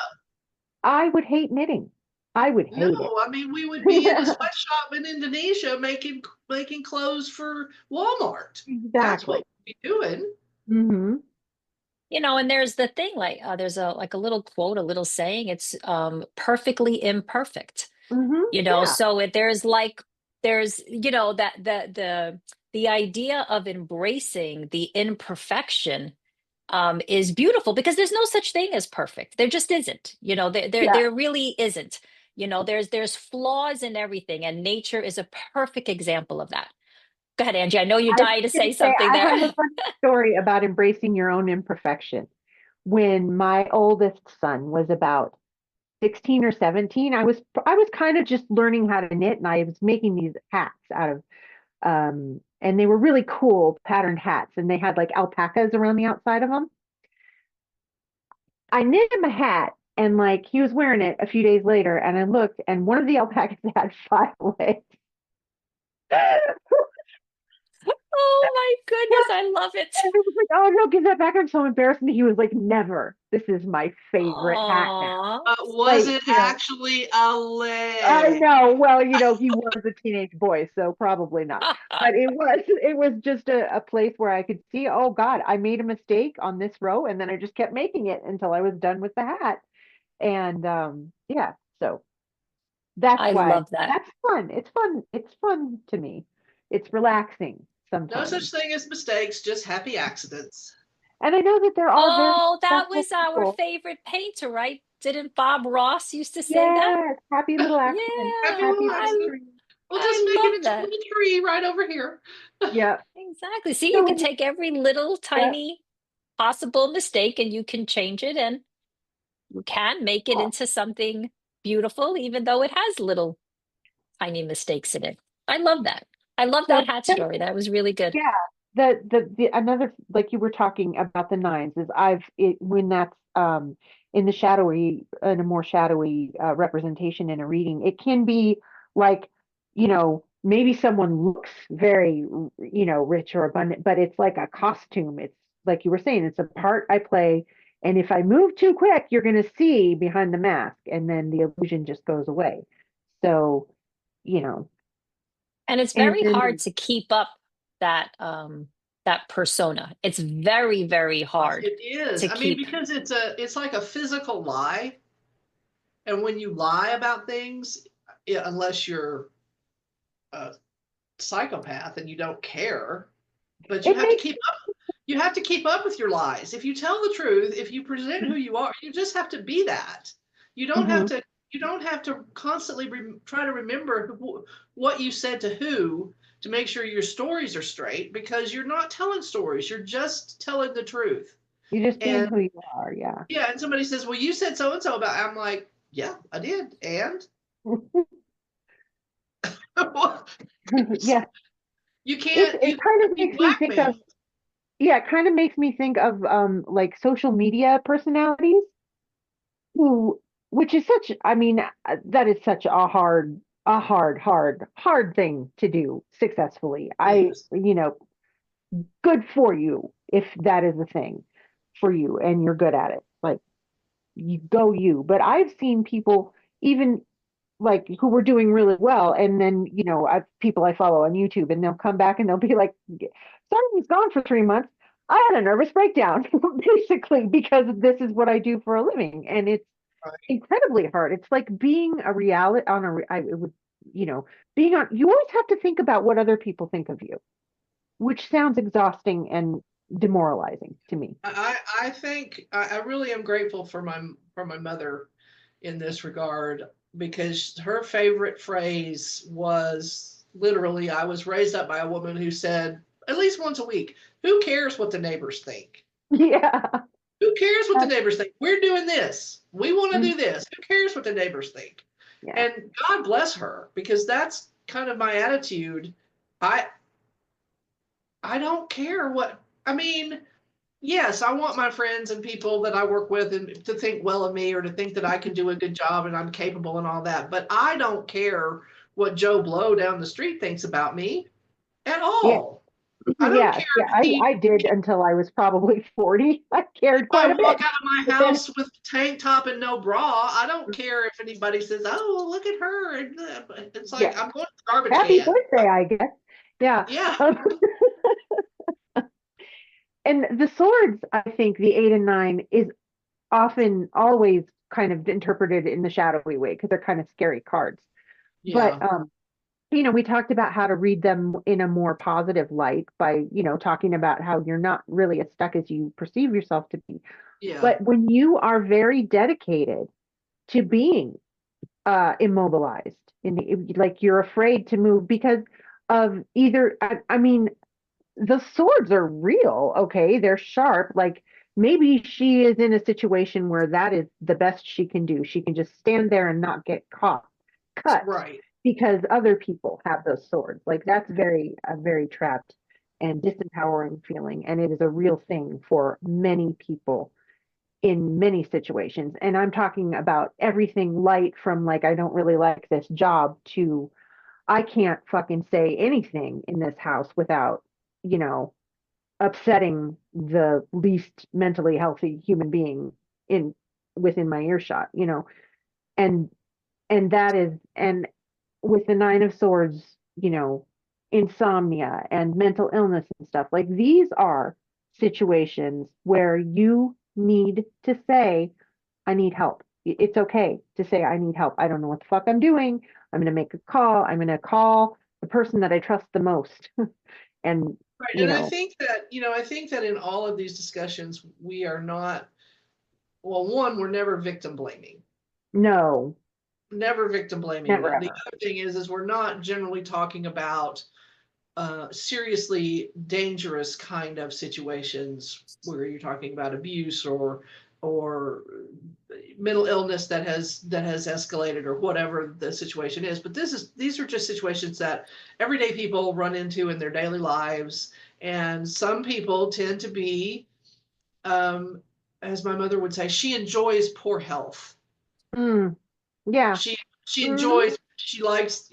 I would hate knitting. I would no. hate it. I mean, we would be in a sweatshop in Indonesia making clothes for Walmart. That's what Exactly. we'd be doing. Hmm. And there's the thing, like there's a little quote, a little saying, it's perfectly imperfect. Hmm. Yeah. So there's that the idea of embracing the imperfection is beautiful, because there's no such thing as perfect. There just isn't. Yeah. There really isn't. There's flaws in everything, and nature is a perfect example of that. Go ahead, Angie. I know you're I was dying to going say to say, something I there. have a funny story about embracing your own imperfection. When my oldest son was about 16 or 17, I was kind of just learning how to knit, and I was making these hats out of and they were really cool patterned hats, and they had like alpacas around the outside of them. I knit him a hat, and like he was wearing it a few days later, and I looked, and one of the alpacas had 5 legs. Oh my goodness, I love it. And he was like, "Oh no, give that back! I'm so embarrassed." And he was like, "Never. This is my favorite hat now." Aw. Was Like, it actually a I leg? know. Well, he was a teenage boy, so probably not. But it was just a place where I could see, oh God, I made a mistake on this row, and then I just kept making it until I was done with the hat. And yeah, so that's I why love that. that's fun. It's fun. It's fun to me. It's relaxing No such sometimes. thing as mistakes, just happy accidents. And I know that there are very Oh, that successful was our people. favorite painter, right? Didn't Bob Ross used to say that? Yes, happy little accident. Happy Yeah, Happy little little I accident. tree. We'll just I make it love into a that. little tree right over here. Yeah. Exactly. See, you So can take every little yeah. tiny possible mistake and you can change it, and you can make it into something beautiful, even though it has little tiny mistakes in it. I love that. I love So that hat story. That was really good. yeah, the another, like you were talking about the nines, is when that's in the shadowy, in a more shadowy representation in a reading, it can be like, maybe someone looks very, rich or abundant, but it's like a costume. It's like you were saying, it's a part I play, and if I move too quick, you're going to see behind the mask, and then the illusion just goes away. So, you know, And it's and very hard then to keep up that persona. It's very, very hard It is. to I mean, keep. because it's like a physical lie. And when you lie about things, unless you're a psychopath and you don't care, but it makes you have to keep up with your lies. If you tell the truth, if you present who you are, you just have to be that. You don't have Mhm. to you don't have to constantly try to remember what you said to who to make sure your stories are straight, because you're not telling stories. You're just telling the truth. You're just being And who you are, yeah. yeah, and somebody says, "Well, you said so and so about," I'm like, "Yeah, I did." And Yeah. you It can't it you kind can't of be makes me think of blackmailed. yeah, it kind of makes me think of like social media personalities who which is such, I mean, that is such a hard thing to do successfully. Yes. Good for you if that is a thing for you and you're good at it. Like you go you. But I've seen people even like who were doing really well, and then people I follow on YouTube, and they'll come back and they'll be like, "Sorry, he's gone for 3 months. I had a nervous breakdown," basically because this is what I do for a living, and it's Right. incredibly hard. It's like being a reality on a. It would, you know, being on. You always have to think about what other people think of you, which sounds exhausting and demoralizing to me. I think I really am grateful for my mother in this regard, because her favorite phrase was literally, I was raised up by a woman who said at least once a week, "Who cares what the neighbors think? Yeah. Who cares what the neighbors think? We're doing this. We want to Mhm. do this. Who cares what the neighbors think?" Yeah. And God bless her, because that's kind of my attitude. I I don't care what, I mean, yes, I want my friends and people that I work with and to think well of me or to think that I can do a good job and I'm capable and all that. But I don't care what Joe Blow down the street thinks about me at Yeah. all. I don't Yeah, care yeah, if he, I did until I was probably 40. I cared if I quite a walk bit. out of my But then, house with a tank top and no bra, I don't care if anybody says, "Oh, look at her." But it's like yeah, I'm going to the garbage happy can. birthday, I guess. Yeah. Yeah, Um, and the swords, I think the 8 and 9 is often always kind of interpreted in the shadowy way because they're kind of scary cards. But yeah, we talked about how to read them in a more positive light by, talking about how you're not really as stuck as you perceive yourself to be. yeah, But when you are very dedicated to being immobilized, like you're afraid to move because of either, I mean, the swords are real, okay? They're sharp. Like maybe she is in a situation where that is the best she can do. She can just stand there and not get cut right. because other people have those swords. Like that's a very trapped and disempowering feeling. And it is a real thing for many people in many situations. And I'm talking about everything light from like, I don't really like this job to I can't fucking say anything in this house without, you know, upsetting the least mentally healthy human being in within my earshot, and that is, and with the 9 of Swords, insomnia and mental illness and stuff, like these are situations where you need to say, I need help. It's okay to say, I need help. I don't know what the fuck I'm doing. I'm going to make a call. I'm going to call the person that I trust the most. And, Right. you And I know, think that, I think that in all of these discussions, we are not, well, one, we're never victim blaming. no, Never victim blaming. never The ever. other thing is we're not generally talking about seriously dangerous kind of situations where you're talking about abuse or mental illness that has escalated or whatever the situation is. But these are just situations that everyday people run into in their daily lives, and some people tend to be, as my mother would say, she enjoys poor health. Mm, yeah. She Hmm. enjoys, she likes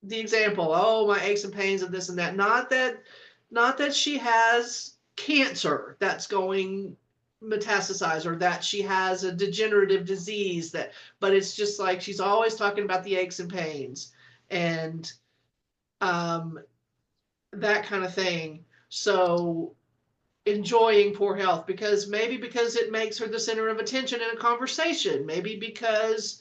the example, oh, my aches and pains and this and that. Not that she has cancer that's going metastasize or that she has a degenerative disease but it's just like she's always talking about the aches and pains and um that kind of thing. So enjoying poor health because it makes her the center of attention in a conversation, maybe because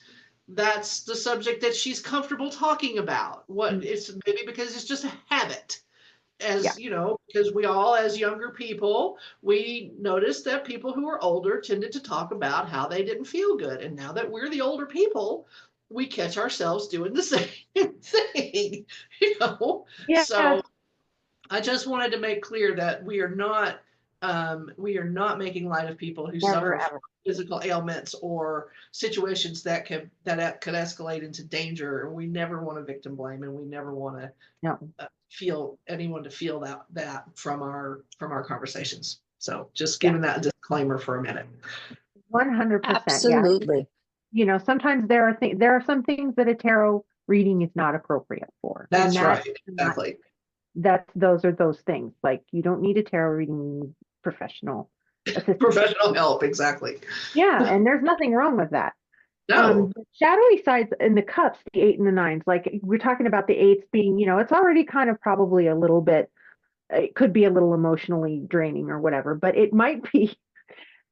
that's the subject that she's comfortable talking about, what it's maybe because it's just a habit, Yeah. as because we all, as younger people, we noticed that people who were older tended to talk about how they didn't feel good, and now that we're the older people, we catch ourselves doing the same thing. Yeah. So I just wanted to make clear that we are not making light of people who Never suffer from ever. physical ailments or situations that could escalate into danger. We never want to victim blame, and we never want to No. feel anyone to feel that from our conversations. So just Yeah. giving that disclaimer for a minute. 100%. Yeah. Absolutely. Sometimes there are some things that a tarot reading is not appropriate for. And That's right. Exactly. those are those things. Like you don't need a tarot reading professional assistance. Professional help. Exactly. Yeah, and there's nothing wrong with that. No. The shadowy sides in the cups, the 8 and the 9s, like we're talking about the 8s being, it's already kind of probably a little bit, it could be a little emotionally draining or whatever, but it might be,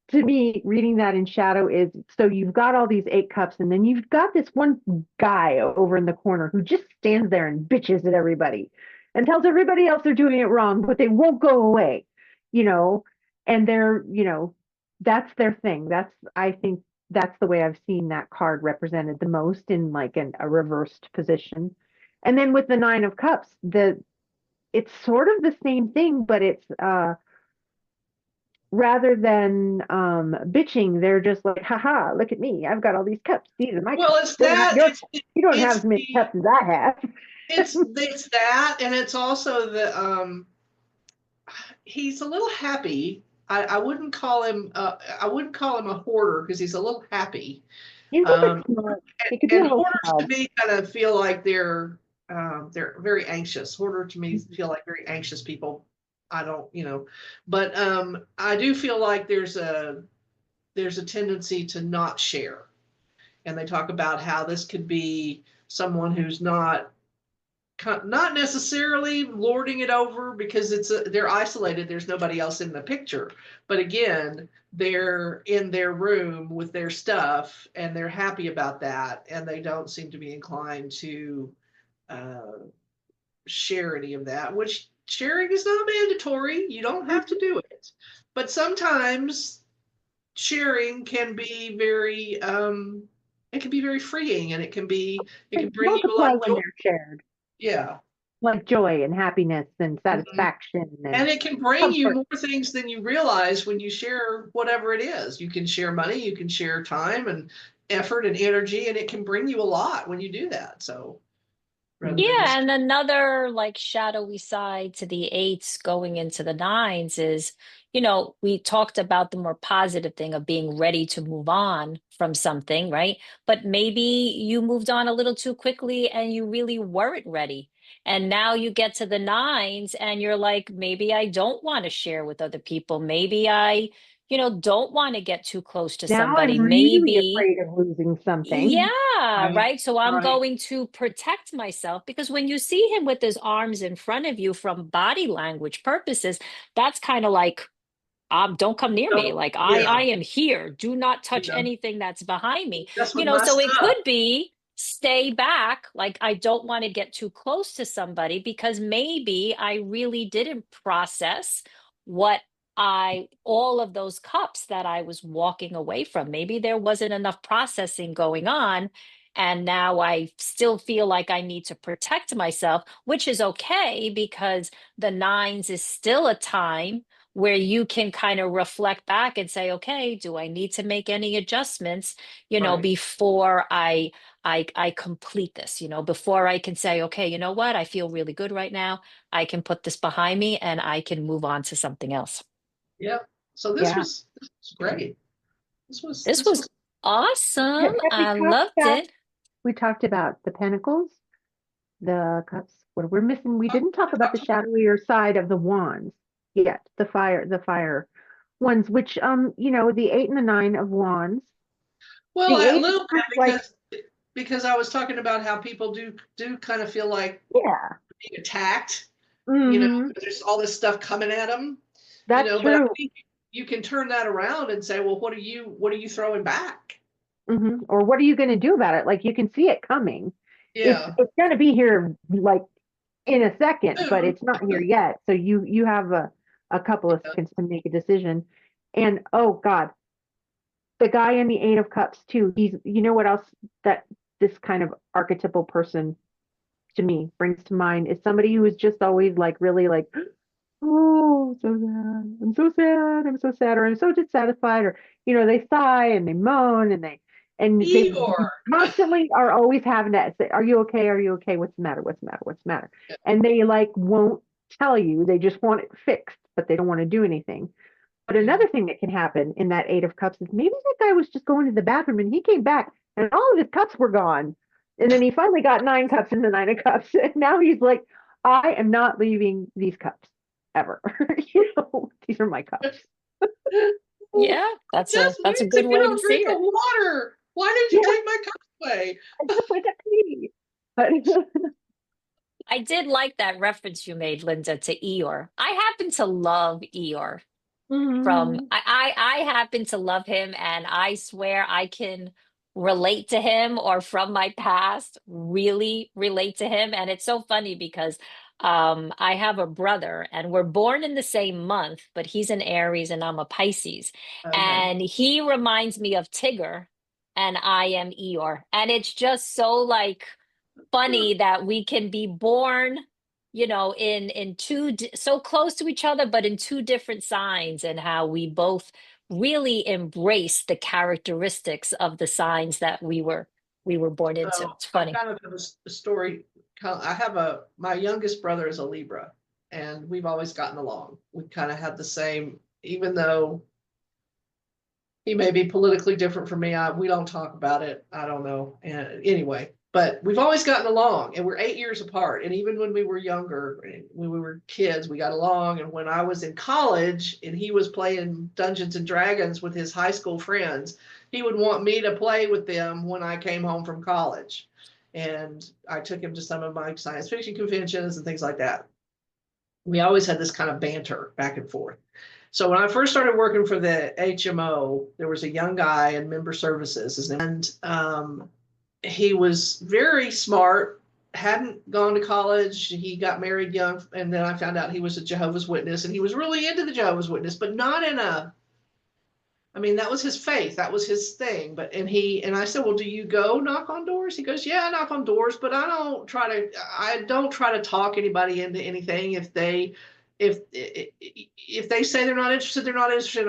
to me, reading that in shadow is, so you've got all these 8 cups, and then you've got this one guy over in the corner who just stands there and bitches at everybody and tells everybody else they're doing it wrong, but they won't go away, you know, and they're, that's their thing. I think that's the way I've seen that card represented the most in like a reversed position. And then with the 9 of Cups, it's sort of the same thing, but it's rather than bitching, they're just like, haha, look at me. I've got all these cups. These are my Well, cups. it's that. You don't have It's as many the cups as I have. it's that, and it's also the he's a little happy. I wouldn't call him I wouldn't call him a hoarder because he's a little happy. He's a Um, bit smart. He could be a and little hoarders to smug. me kind of feel like they're very anxious. Hoarder to me Mhm. feel like very anxious people. I don't, but I do feel like there's a tendency to not share. And they talk about how this could be someone who's not necessarily lording it over because they're isolated. There's nobody else in the picture. But again, they're in their room with their stuff and they're happy about that. And they don't seem to be inclined to uh, share any of that, which sharing is not mandatory. You don't have to do it. But sometimes sharing can be it can be very freeing and it They can bring you a lot multiply of when joy. they're shared, Yeah. like joy and happiness and Mhm. satisfaction and And it can bring you comfort. more things than you realize when you share whatever it is. You can share money, you can share time and effort and energy, and it can bring you a lot when you do that. So rather than Yeah, just, and another like shadowy side to the eights going into the nines is, we talked about the more positive thing of being ready to move on from something, right? But maybe you moved on a little too quickly and you really weren't ready. And now you get to the nines and you're like, maybe I don't want to share with other people. Maybe I, don't want to get too close to Now I'm somebody. really Maybe. afraid of losing something. Yeah, right, right. So I'm right. going to protect myself because when you see him with his arms in front of you from body language purposes, that's kind of like, don't come near me. So, Like I yeah, am here. Do not touch yeah. anything that's behind me. That's with my So it stuff. could be stay back. Like I don't want to get too close to somebody because maybe I really didn't process what all of those cups that I was walking away from. Maybe there wasn't enough processing going on. And now I still feel like I need to protect myself, which is okay because the nines is still a time where you can kind of reflect back and say, okay, do I need to make any adjustments, Right. before I complete this, before I can say, okay, you know what, I feel really good right now. I can put this behind me and I can move on to something else. Yeah. So Yeah. this was great. This This was was awesome. Have we I talked loved about it. we talked about the pentacles, the cups. What we're missing, we didn't talk about the shadowier side of the wands yet. The fire ones, which the 8 and the 9 of wands. well, The a 8 is little kind bit of like, because I was talking about how people do kind of feel like yeah. being attacked, Hmm. there's all this stuff coming at them, That's but I true. think you can turn that around and say, well, what are you throwing back? Or what are you going to do about it? Like you can see it coming. It's Yeah. it's going to be here like in a second, but Boom. it's not here yet. So you have a couple of Yeah. seconds to make a decision. And oh God, the guy in the 8 of Cups too. He's, you know what else that this kind of archetypal person to me brings to mind is somebody who is just always like really like, oh, so sad. I'm so sad. I'm so sad, or I'm so dissatisfied, or they sigh and they moan and they Eeyore. constantly are always having to say, "Are you okay? Are you okay? What's the matter? What's the matter? What's the matter?" And they like won't tell you. They just want it fixed, but they don't want to do anything. But Yeah. another thing that can happen in that 8 of Cups is maybe that guy was just going to the bathroom and he came back and all of his cups were gone. And then he finally got 9 cups in the 9 of Cups. And now he's like, I am not leaving these cups ever. These are my cups. Yeah, I just that's a need to good get way to a see drink of it. water. Why did you Yeah, take my cup away? I just went to pee. But I did like that reference you made, Linda, to Eeyore. I happen to love Eeyore. From Mhm. I happen to love him and I swear I can relate to him or from my past really relate to him. And it's so funny because I have a brother and we're born in the same month, but he's an Aries and I'm a Pisces. Okay. And he reminds me of Tigger and I am Eeyore. And it's just so like funny that we can be born, in so close to each other, but in two different signs, and how we both really embrace the characteristics of the signs that we were born into. So It's I funny. kind of have a story. I have my youngest brother is a Libra, and we've always gotten along. We kind of had the same, even though he may be politically different from me. We don't talk about it. I don't know. And anyway, but we've always gotten along, and we're 8 years apart. And even when we were younger, when we were kids, we got along. And when I was in college and he was playing Dungeons and Dragons with his high school friends, he would want me to play with them when I came home from college. And I took him to some of my science fiction conventions and things like that. We always had this kind of banter back and forth. So when I first started working for the HMO, there was a young guy in member services, and he was very smart, hadn't gone to college. He got married young, and then I found out he was a Jehovah's Witness, and he was really into the Jehovah's Witness, but not in a, I mean, that was his faith, that was his thing. But and I said, well, do you go knock on doors? He goes, yeah, I knock on doors, but I don't try to talk anybody into anything. If they say they're not interested, and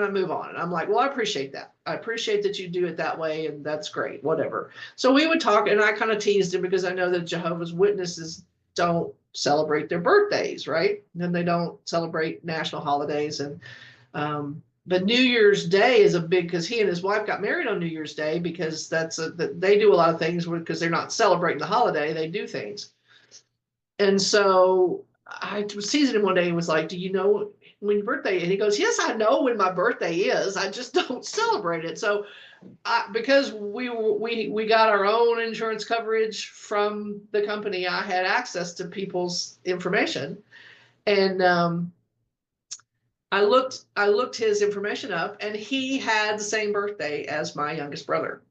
I move on. And I'm like, well, I appreciate that. I appreciate that you do it that way, and that's great, whatever. So we would talk, and I kind of teased him because I know that Jehovah's Witnesses don't celebrate their birthdays, right? And they don't celebrate national holidays. And but New Year's Day is a big, because he and his wife got married on New Year's Day, because they do a lot of things because they're not celebrating the holiday, they do things. And so I was teasing him one day. He was like, do you know when your birthday is? And he goes, yes, I know when my birthday is. I just don't celebrate it. So because we got our own insurance coverage from the company, I had access to people's information. And I looked his information up, and he had the same birthday as my youngest brother.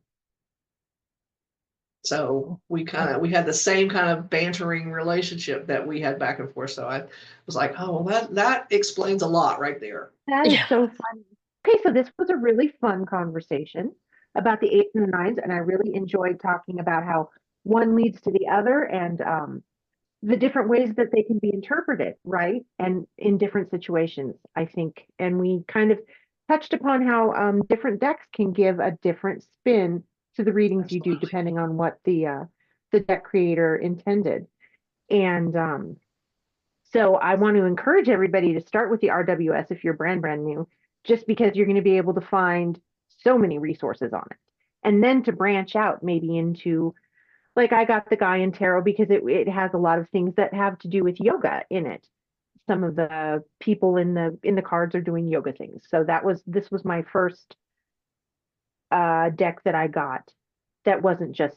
So we had the same kind of bantering relationship that we had back and forth. So I was like, oh, well, that explains a lot right there. That is so funny. Okay, so this was a really fun conversation about the 8s and the 9s, and I really enjoyed talking about how one leads to the other, and the different ways that they can be interpreted, right? And in different situations, I think. And we kind of touched upon how different decks can give a different spin to the readings you do, depending on what the deck creator intended. And so I want to encourage everybody to start with the RWS if you're brand new, just because you're going to be able to find so many resources on it. And then to branch out maybe into, like, I got the Gaian Tarot because it has a lot of things that have to do with yoga in it. Some of the people in the cards are doing yoga things. So this was my first deck that I got that wasn't just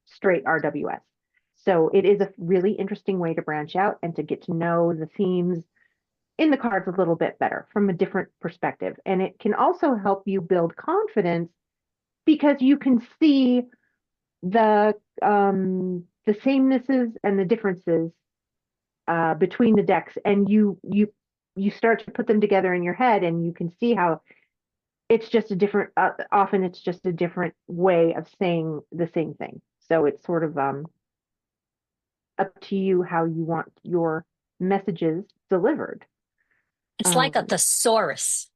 straight RWS. So it is a really interesting way to branch out and to get to know the themes in the cards a little bit better from a different perspective. And it can also help you build confidence because you can see the samenesses and the differences between the decks, and you start to put them together in your head, and you can see how it's just a different often it's just a different way of saying the same thing. So it's sort of up to you how you want your messages delivered. It's like a thesaurus.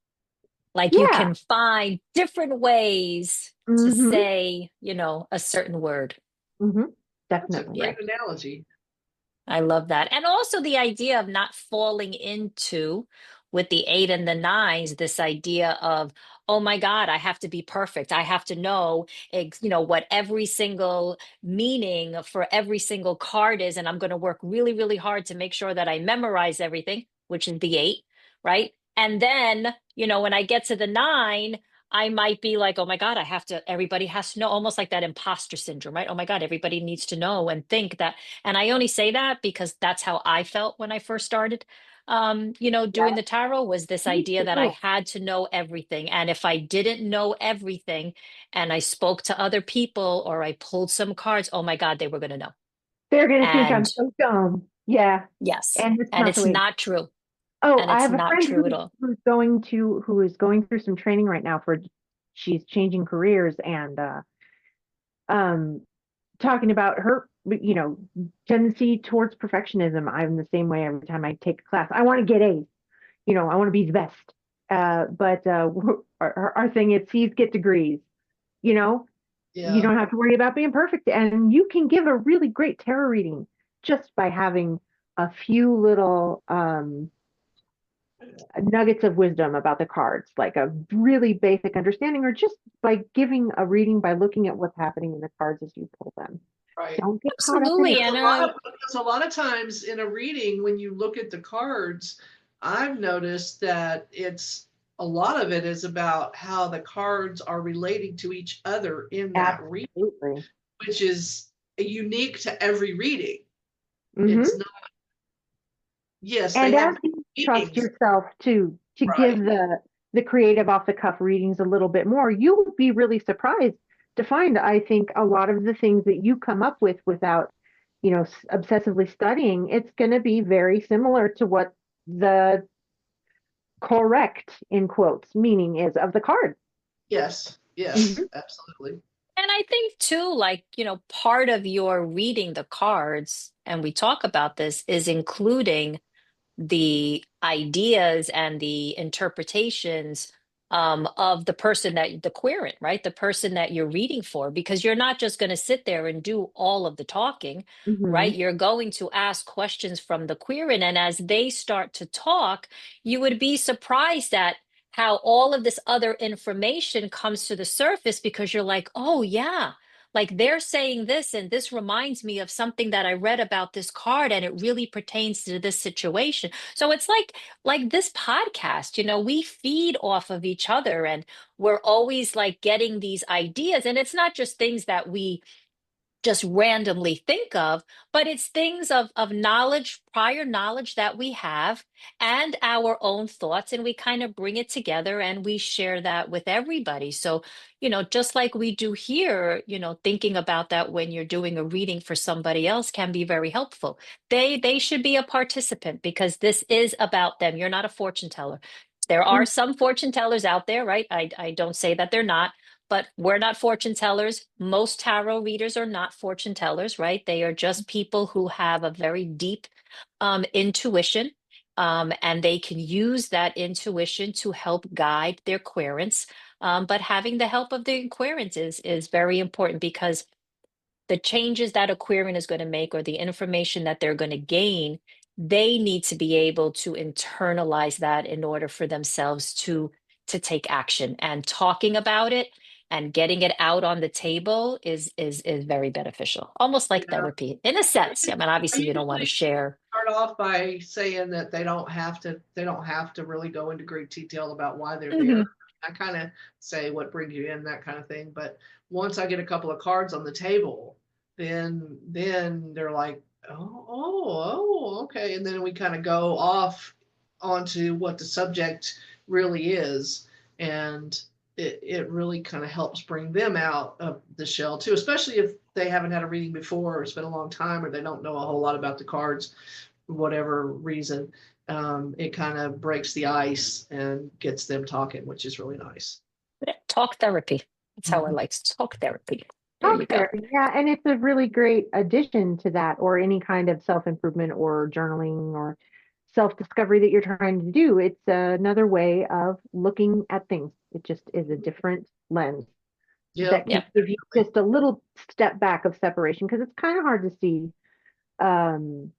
Like you can find different ways to say, a certain word. Definitely. That's a great analogy. I love that. And also the idea of not falling into, with the 8 and the 9s, this idea of, oh my God, I have to be perfect. I have to know, what every single meaning for every single card is. And I'm going to work really, really hard to make sure that I memorize everything, which is the 8, right? And then, when I get to the 9, I might be like, oh my God, everybody has to know, almost like that imposter syndrome, right? Oh my God, everybody needs to know and think that. And I only say that because that's how I felt when I first started, doing the tarot, was this idea that I had to know everything. And if I didn't know everything and I spoke to other people or I pulled some cards, oh my God, they were going to know. They're going to think I'm so dumb. Yeah. Yes. And it's not true. Oh, and I it's have a not friend true at all. who is going through some training right now she's changing careers, and talking about her, tendency towards perfectionism. I'm the same way every time I take a class. I want to get A's, I want to be the best. But our thing is C's get degrees, You don't have to worry about being perfect, and you can give a really great tarot reading just by having a few little nuggets of wisdom about the cards, like a really basic understanding, or just by giving a reading by looking at what's happening in the cards as you pull them. Right. Don't get caught up in Absolutely. it. And Because a lot of times in a reading, when you look at the cards, I've noticed that a lot of it is about how the cards are relating to each other in that reading, Absolutely. which is unique to every reading. Mhm. It's not, yes, they And have as you trust meanings, yourself to right? give the creative off the cuff readings a little bit more, you will be really surprised to find, I think, a lot of the things that you come up with without, obsessively studying, it's going to be very similar to what the correct, in quotes, meaning is of the card. Yes, yes, Mhm. absolutely. And I think too, like, part of your reading the cards, and we talk about this, is including the ideas and the interpretations of the person the querent, right? The person that you're reading for, because you're not just going to sit there and do all of the talking, right? Mhm. You're going to ask questions from the querent. And as they start to talk, you would be surprised at how all of this other information comes to the surface because you're like, oh, yeah. Like they're saying this, and this reminds me of something that I read about this card, and it really pertains to this situation. So it's like this podcast, we feed off of each other, and we're always like getting these ideas. And it's not just things that we just randomly think of, but it's things of knowledge, prior knowledge that we have, and our own thoughts, and we kind of bring it together and we share that with everybody. So, just like we do here, thinking about that when you're doing a reading for somebody else can be very helpful. They should be a participant because this is about them. You're not a fortune teller. There are Mm. some fortune tellers out there, right? I don't say that they're not, but we're not fortune tellers. Most tarot readers are not fortune tellers, right? They are just people who have a very deep intuition, and they can use that intuition to help guide their querents. But having the help of the querents is very important because the changes that a querent is going to make or the information that they're going to gain, they need to be able to internalize that in order for themselves to take action. And talking about it and getting it out on the table is very beneficial, almost like Yeah. therapy in a sense. I mean, I obviously you don't want to usually share. start off by saying that they don't have to really go into great detail about why they're Mhm. there. I kind of say what brings you in, that kind of thing. But once I get a couple of cards on the table, then they're like, oh, okay. And then we kind of go off onto what the subject really is. And it really kind of helps bring them out of the shell too, especially if they haven't had a reading before or it's been a long time or they don't know a whole lot about the cards for whatever reason. It kind of breaks the ice and gets them talking, which is really nice. Talk therapy. That's how I Mhm. like talk therapy. There you Talk go. therapy, yeah, and it's a really great addition to that, or any kind of self-improvement or journaling or self-discovery that you're trying to do. It's another way of looking at things. It just is a different lens Yep, that can Yeah. give you just a little step back of separation, because it's kind of hard to see um,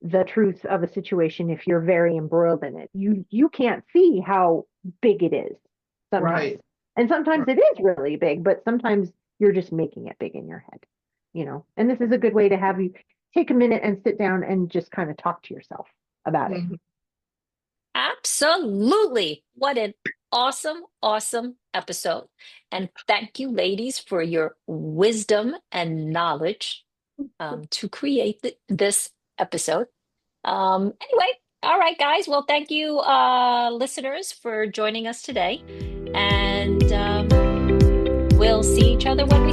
the truth of a situation if you're very embroiled in it. You can't see how big it is sometimes. right. And sometimes Right. it is really big, but sometimes you're just making it big in your head. And this is a good way to have you take a minute and sit down and just kind of talk to yourself about it. Mhm. Absolutely. What an awesome, awesome episode. And thank you, ladies, for your wisdom and knowledge to create this episode. Anyway, all right, guys. Well, thank you, listeners, for joining us today. And we'll see each other when